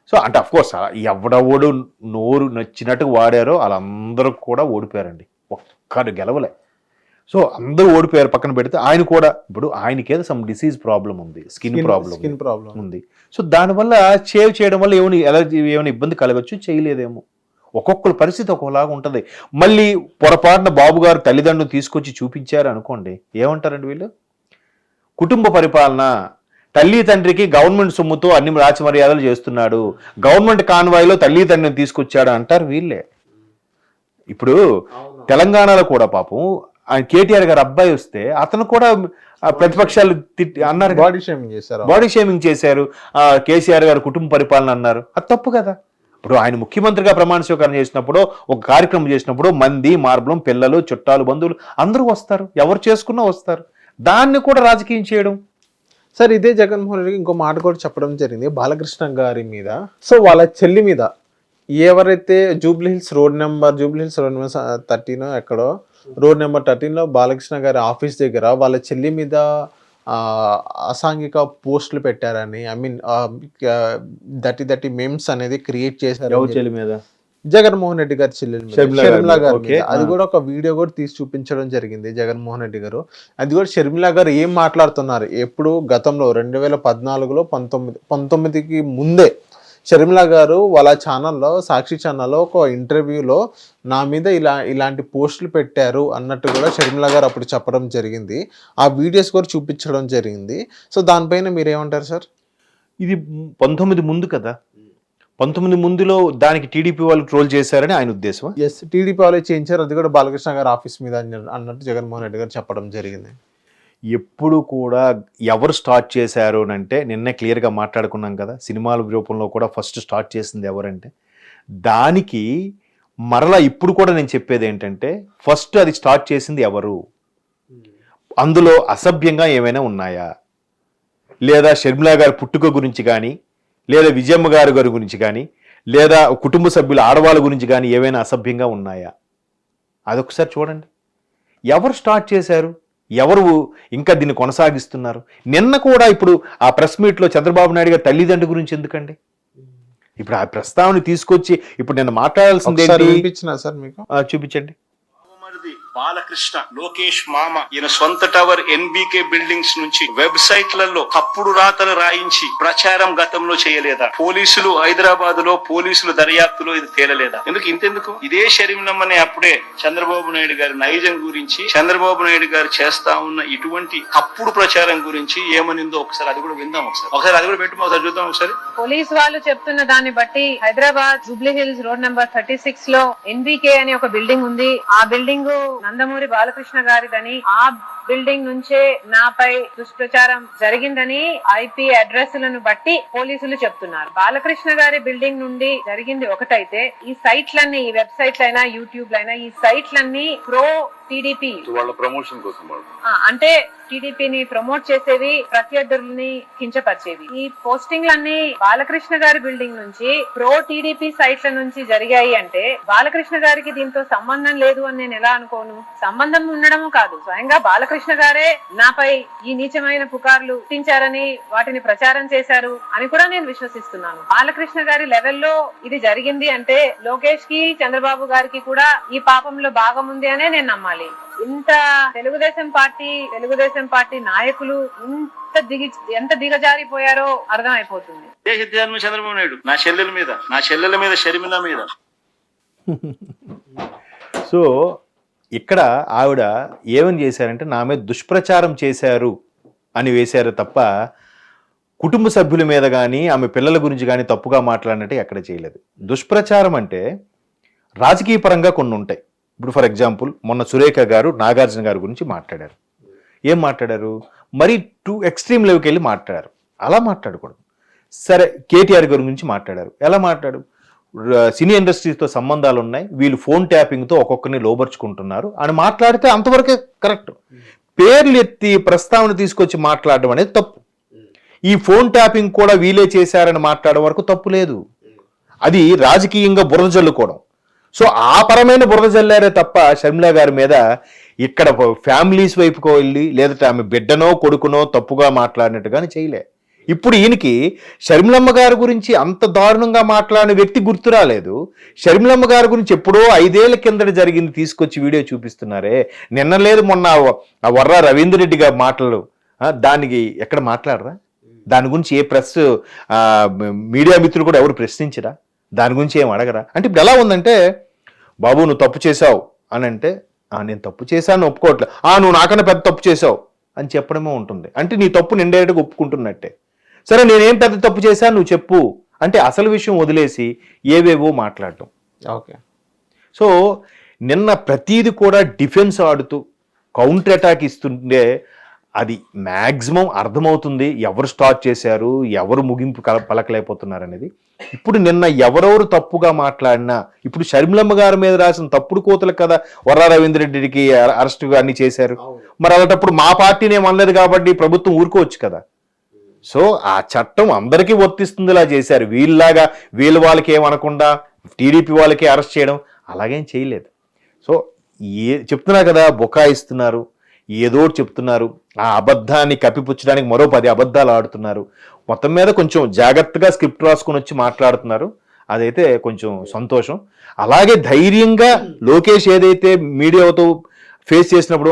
[SPEAKER 2] సో అంటే అఫ్కోర్స్ ఎవడెవడు నోరు నచ్చినట్టుగా వాడారో వాళ్ళందరూ కూడా ఓడిపోయారండి, ఒక్కడు గెలవలే. సో అందరూ ఓడిపోయారు పక్కన పెడితే. ఆయన కూడా ఇప్పుడు ఆయనకేదో సమ్ డిసీజ్ ప్రాబ్లం ఉంది, స్కిన్ ప్రాబ్లం ఉంది. సో దానివల్ల షేవ్ చేయడం వల్ల ఏమైనా ఇబ్బంది కలగచ్చు, చేయలేదేమో. ఒక్కొక్కరి పరిస్థితి ఒకలాగా ఉంటుంది. మళ్ళీ పొరపాటున బాబు గారు తల్లిదండ్రులు తీసుకొచ్చి చూపించారు అనుకోండి, ఏమంటారండి వీళ్ళు? కుటుంబ పరిపాలన, తల్లి తండ్రికి గవర్నమెంట్ సొమ్ముతో అన్ని రాచి మర్యాదలు చేస్తున్నాడు, గవర్నమెంట్ కాన్వాయ్లో తల్లి తండ్రిని తీసుకొచ్చాడు అంటారు వీళ్ళే. ఇప్పుడు తెలంగాణలో కూడా పాపం ఆయన కేటీఆర్ గారు అబ్బాయి వస్తే అతను కూడా ప్రతిపక్షాలు అన్నారు, బాడీ షేమింగ్ చేశారు. కేసీఆర్ గారు కుటుంబ పరిపాలన అన్నారు, అది తప్పు కదా. ఇప్పుడు ఆయన ముఖ్యమంత్రిగా ప్రమాణ స్వీకారం చేసినప్పుడు, ఒక కార్యక్రమం చేసినప్పుడు మంది మార్బలం, పిల్లలు, చుట్టాలు, బంధువులు అందరూ వస్తారు, ఎవరు చేసుకున్నా వస్తారు. దాన్ని కూడా రాజకీయం చేయడం.
[SPEAKER 1] సార్ ఇదే జగన్మోహన్ రెడ్డి ఇంకో మాట కూడా చెప్పడం జరిగింది బాలకృష్ణ గారి మీద. సో వాళ్ళ చెల్లి మీద ఎవరైతే జూబ్లీ హిల్స్ రోడ్ నెంబర్ 13 ఎక్కడో రోడ్ నెంబర్ 13లో బాలకృష్ణ గారి ఆఫీస్ దగ్గర వాళ్ళ చెల్లి మీద అసాంఘిక పోస్టులు పెట్టారని, ఐ మీన్ దట్టి మెమ్స్ అనేది క్రియేట్ చేశారు
[SPEAKER 2] ఎవరి చెల్లి మీద?
[SPEAKER 1] జగన్మోహన్ రెడ్డి గారి చెల్లెలు మీద,
[SPEAKER 2] షర్మిల
[SPEAKER 1] షర్మిల
[SPEAKER 2] గారి
[SPEAKER 1] గారి
[SPEAKER 2] మీద.
[SPEAKER 1] మీద. అది కూడా ఒక వీడియో కూడా తీసి చూపించడం జరిగింది జగన్మోహన్ రెడ్డి గారు. అది కూడా షర్మిల గారు ఏం మాట్లాడుతున్నారు ఎప్పుడు గతంలో 2014లో 19కి ముందే షర్మిల గారు వాళ్ళ ఛానల్లో, సాక్షి ఛానల్లో ఒక ఇంటర్వ్యూలో నా మీద ఇలాంటి పోస్టులు పెట్టారు అన్నట్టు కూడా షర్మిల గారు అప్పుడు చెప్పడం జరిగింది. ఆ వీడియోస్ కూడా చూపించడం జరిగింది. సో దానిపైన మీరేమంటారు సార్?
[SPEAKER 2] ఇది 19 ముందు కదా, 19 ముందులో దానికి టీడీపీ వాళ్ళు ట్రోల్ చేశారని ఆయన ఉద్దేశం.
[SPEAKER 1] ఎస్, టీడీపీ వాళ్ళే చేయించారు. అది కూడా బాలకృష్ణ గారు ఆఫీస్ మీద అన్నట్టు జగన్మోహన్ రెడ్డి గారు చెప్పడం జరిగింది.
[SPEAKER 2] ఎప్పుడు కూడా ఎవరు స్టార్ట్ చేశారు అని అంటే నిన్నే క్లియర్గా మాట్లాడుకున్నాం కదా, సినిమాల రూపంలో కూడా ఫస్ట్ స్టార్ట్ చేసింది ఎవరంటే, దానికి మరలా ఇప్పుడు కూడా నేను చెప్పేది ఏంటంటే ఫస్ట్ అది స్టార్ట్ చేసింది ఎవరు, అందులో అసభ్యంగా ఏమైనా ఉన్నాయా, లేదా షర్మిల గారి పుట్టుక గురించి కానీ, లేదా విజయమ్మ గారి గురించి కానీ, లేదా కుటుంబ సభ్యుల ఆడవాళ్ళ గురించి కానీ ఏమైనా అసభ్యంగా ఉన్నాయా, అదొకసారి చూడండి. ఎవరు స్టార్ట్ చేశారు, ఎవరు ఇంకా దీన్ని కొనసాగిస్తున్నారు? నిన్న కూడా ఇప్పుడు ఆ ప్రెస్ మీట్లో చంద్రబాబు నాయుడు గారి తల్లిదండ్రుల గురించి ఎందుకండి? ఇప్పుడు ఆ ప్రస్తావన తీసుకొచ్చి ఇప్పుడు నేను మాట్లాడాల్సింది
[SPEAKER 1] సార్ మీకు
[SPEAKER 2] చూపించండి.
[SPEAKER 3] బాలకృష్ణ, లోకేష్ మామ, ఈయన సొంత టవర్ ఎన్బికే బిల్డింగ్స్ నుంచి వెబ్సైట్లలో తప్పుడు రాతలు రాయించి ప్రచారం గతంలో చేయలేదా? పోలీసులు హైదరాబాద్ లో పోలీసులు దర్యాప్తులో ఇది తేలలేదా? ఇంతెందుకు ఇదే షర్మిలమ్మనే అప్పుడే చంద్రబాబు నాయుడు గారి నైజం గురించి, చంద్రబాబు నాయుడు గారు చేస్తా ఉన్న ఇటువంటి తప్పుడు ప్రచారం గురించి ఏమనిందో ఒకసారి అది కూడా విందాం. ఒకసారి అది కూడా పెట్టుమో ఒకసారి చూద్దాం. ఒకసారి
[SPEAKER 4] పోలీస్ వాళ్ళు చెప్తున్న దాన్ని బట్టి Hyderabad Jubilee hills road number 36 లో ఎన్బికే అనే ఒక బిల్డింగ్ ఉంది. ఆ బిల్డింగ్ నందమూరి బాలకృష్ణ గారిదని, ఆ బిల్డింగ్ నుంచే నాపై దుష్ప్రచారం జరిగిందని ఐపీ అడ్రస్ లను బట్టి పోలీసులు చెప్తున్నారు. బాలకృష్ణ గారి బిల్డింగ్ నుండి జరిగింది ఒకటైతే, ఈ సైట్లన్నీ, ఈ వెబ్సైట్లైనా యూట్యూబ్లైనా ఈ సైట్లన్నీ ప్రో టీడీపీ
[SPEAKER 3] వాళ్ళ ప్రమోషన్ కోసం
[SPEAKER 4] అంటే టీడీపీని ప్రమోట్ చేసేవి, ప్రత్యర్థుల్ని కించపరిచేవి. ఈ పోస్టింగ్లన్నీ బాలకృష్ణ గారి బిల్డింగ్ నుంచి ప్రో టీడీపీ సైట్ల నుంచి జరిగాయి అంటే బాలకృష్ణ గారికి దీంతో సంబంధం లేదు అని నేను ఎలా అనుకోను? సంబంధం ఉండడము కాదు, స్వయంగా బాలకృష్ణ గారే నాపై ఈ నీచమైన పుకార్లు పుట్టించారని, వాటిని ప్రచారం చేశారు అని కూడా నేను విశ్వసిస్తున్నాను. బాలకృష్ణ గారి లెవెల్లో ఇది జరిగింది అంటే లోకేష్ కి, చంద్రబాబు గారికి కూడా ఈ పాపంలో భాగం ఉంది అనే నేను నమ్మాలి. ఇంత తెలుగుదేశం పార్టీ నాయకులు ఎంత దిగజారిపోయారో అర్థం అయిపోతుంది.
[SPEAKER 3] చంద్రబాబు నాయుడు నా చెల్లెల మీద షర్మిల మీద.
[SPEAKER 2] సో ఇక్కడ ఆవిడ ఏమని చేశారంటే నా మీద దుష్ప్రచారం చేశారు అని వేశారు తప్ప కుటుంబ సభ్యుల మీద కానీ ఆమె పిల్లల గురించి కానీ తప్పుగా మాట్లాడినట్టు ఎక్కడ చేయలేదు. దుష్ప్రచారం అంటే రాజకీయ పరంగా కొన్ని ఉంటాయి. ఇప్పుడు ఫర్ ఎగ్జాంపుల్ మొన్న సురేఖ గారు నాగార్జున గారి గురించి మాట్లాడారు. ఏం మాట్లాడారు? మరి టూ ఎక్స్ట్రీమ్ లెవెల్కి వెళ్ళి మాట్లాడారు. అలా మాట్లాడకూడదు. సరే, కేటీఆర్ గారి గురించి మాట్లాడారు. ఎలా మాట్లాడు? సినీ ఇండస్ట్రీస్తో సంబంధాలు ఉన్నాయి, వీళ్ళు ఫోన్ ట్యాపింగ్తో ఒక్కొక్కరిని లోబర్చుకుంటున్నారు అని మాట్లాడితే అంతవరకే కరెక్ట్. పేర్లు ఎత్తి ప్రస్తావన తీసుకొచ్చి మాట్లాడడం అనేది తప్పు. ఈ ఫోన్ ట్యాపింగ్ కూడా వీలే చేశారని మాట్లాడడం వరకు తప్పు లేదు. అది రాజకీయంగా బురద జల్లుకోవడం. సో ఆ పరమైన బురద జల్లారే తప్ప షర్మిల గారి మీద ఇక్కడ ఫ్యామిలీస్ వైపుకో వెళ్ళి లేదంటే ఆమె బిడ్డనో కొడుకునో తప్పుగా మాట్లాడినట్టుగానే చేయలే. ఇప్పుడు ఈయనకి షర్మిలమ్మ గారి గురించి అంత దారుణంగా మాట్లాడిన వ్యక్తి గుర్తు రాలేదు. షర్మిలమ్మ గారి గురించి ఎప్పుడో 5 ఏళ్ల కిందట జరిగింది తీసుకొచ్చి వీడియో చూపిస్తున్నారే. నిన్న లేదు మొన్న ఆ వర్రా రవీంద్ర రెడ్డి గారి మాటలు, దానికి ఎక్కడ మాట్లాడరా? దాని గురించి ఏ ప్రెస్ మీడియా మిత్రులు కూడా ఎవరు ప్రశ్నించరా? దాని గురించి ఏం అడగరా? అంటే ఇప్పుడు ఎలా ఉందంటే, బాబు నువ్వు తప్పు చేసావు అని అంటే, నేను తప్పు చేశాను ఒప్పుకోవట్లేదు, నువ్వు నాకన్నా పెద్ద తప్పు చేసావు అని చెప్పడమే ఉంటుంది. అంటే నీ తప్పు ఇండైరెక్ట్గా ఒప్పుకుంటున్నట్టే. సరే, నేనేం పెద్ద తప్పు చేశాను నువ్వు చెప్పు అంటే అసలు విషయం వదిలేసి ఏవేవో మాట్లాడటం.
[SPEAKER 1] ఓకే.
[SPEAKER 2] సో నిన్న ప్రతీది కూడా డిఫెన్స్ ఆడుతూ కౌంటర్ అటాక్ ఇస్తుండే అది మ్యాక్సిమం అర్థమవుతుంది ఎవరు స్టార్ట్ చేశారు, ఎవరు ముగింపు పలకలేకపోతున్నారు అనేది. ఇప్పుడు నిన్న ఎవరెవరు తప్పుగా మాట్లాడినా, ఇప్పుడు షర్మిలమ్మ గారి మీద రాసిన తప్పుడు కోతలు కదా వర్రా రవీంద్ర రెడ్డికి అరెస్ట్ అన్ని చేశారు. మరి అలాంటప్పుడు మా పార్టీని ఏమనలేదు కాబట్టి ప్రభుత్వం ఊరుకోవచ్చు కదా. సో ఆ చట్టం అందరికీ వర్తిస్తుందిలా చేశారు. వీళ్ళలాగా వాళ్ళకి ఏమనకుండా టీడీపీ వాళ్ళకి అరెస్ట్ చేయడం అలాగేం చేయలేదు. సో చెప్తున్నా కదా, బొకాయిస్తున్నారు, ఏదో చెప్తున్నారు. ఆ అబద్ధాన్ని కప్పిపుచ్చడానికి మరో 10 అబద్ధాలు ఆడుతున్నారు. మొత్తం మీద కొంచెం జాగ్రత్తగా స్క్రిప్ట్ రాసుకుని వచ్చి మాట్లాడుతున్నారు. అదైతే కొంచెం సంతోషం. అలాగే ధైర్యంగా లోకేష్ ఏదైతే మీడియాతో ఫేస్ చేసినప్పుడు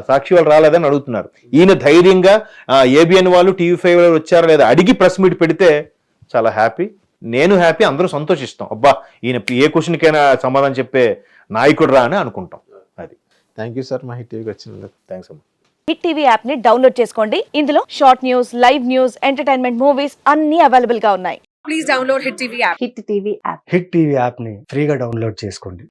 [SPEAKER 2] సాక్షి వాళ్ళు రాలేదని అడుగుతున్నారు. ఈయన ధైర్యంగా ఏబిఎన్ వాళ్ళు TV5 వాళ్ళు వచ్చారా లేదా అడిగి ప్రెస్ మీట్ పెడితే చాలా హ్యాపీ. నేను హ్యాపీ, అందరూ సంతోషిస్తాం. అబ్బా ఈయన ఏ క్వశ్చన్కైనా సమాధానం చెప్పే నాయకుడు రా అని అనుకుంటాం. అది.
[SPEAKER 1] థ్యాంక్ యూ సార్ మా హిట్ టీవీకి వచ్చినందుకు.
[SPEAKER 2] థ్యాంక్స్ అమ్మా.
[SPEAKER 5] హిట్ టీవీ యాప్ ని డౌన్లోడ్ చేసుకోండి. ఇందులో short news, live news, entertainment movies అన్ని అవైలబుల్ గా ఉన్నాయి.
[SPEAKER 6] హిట్ టీవీ యాప్ని ఫ్రీగా డౌన్లోడ్ చేసుకోండి.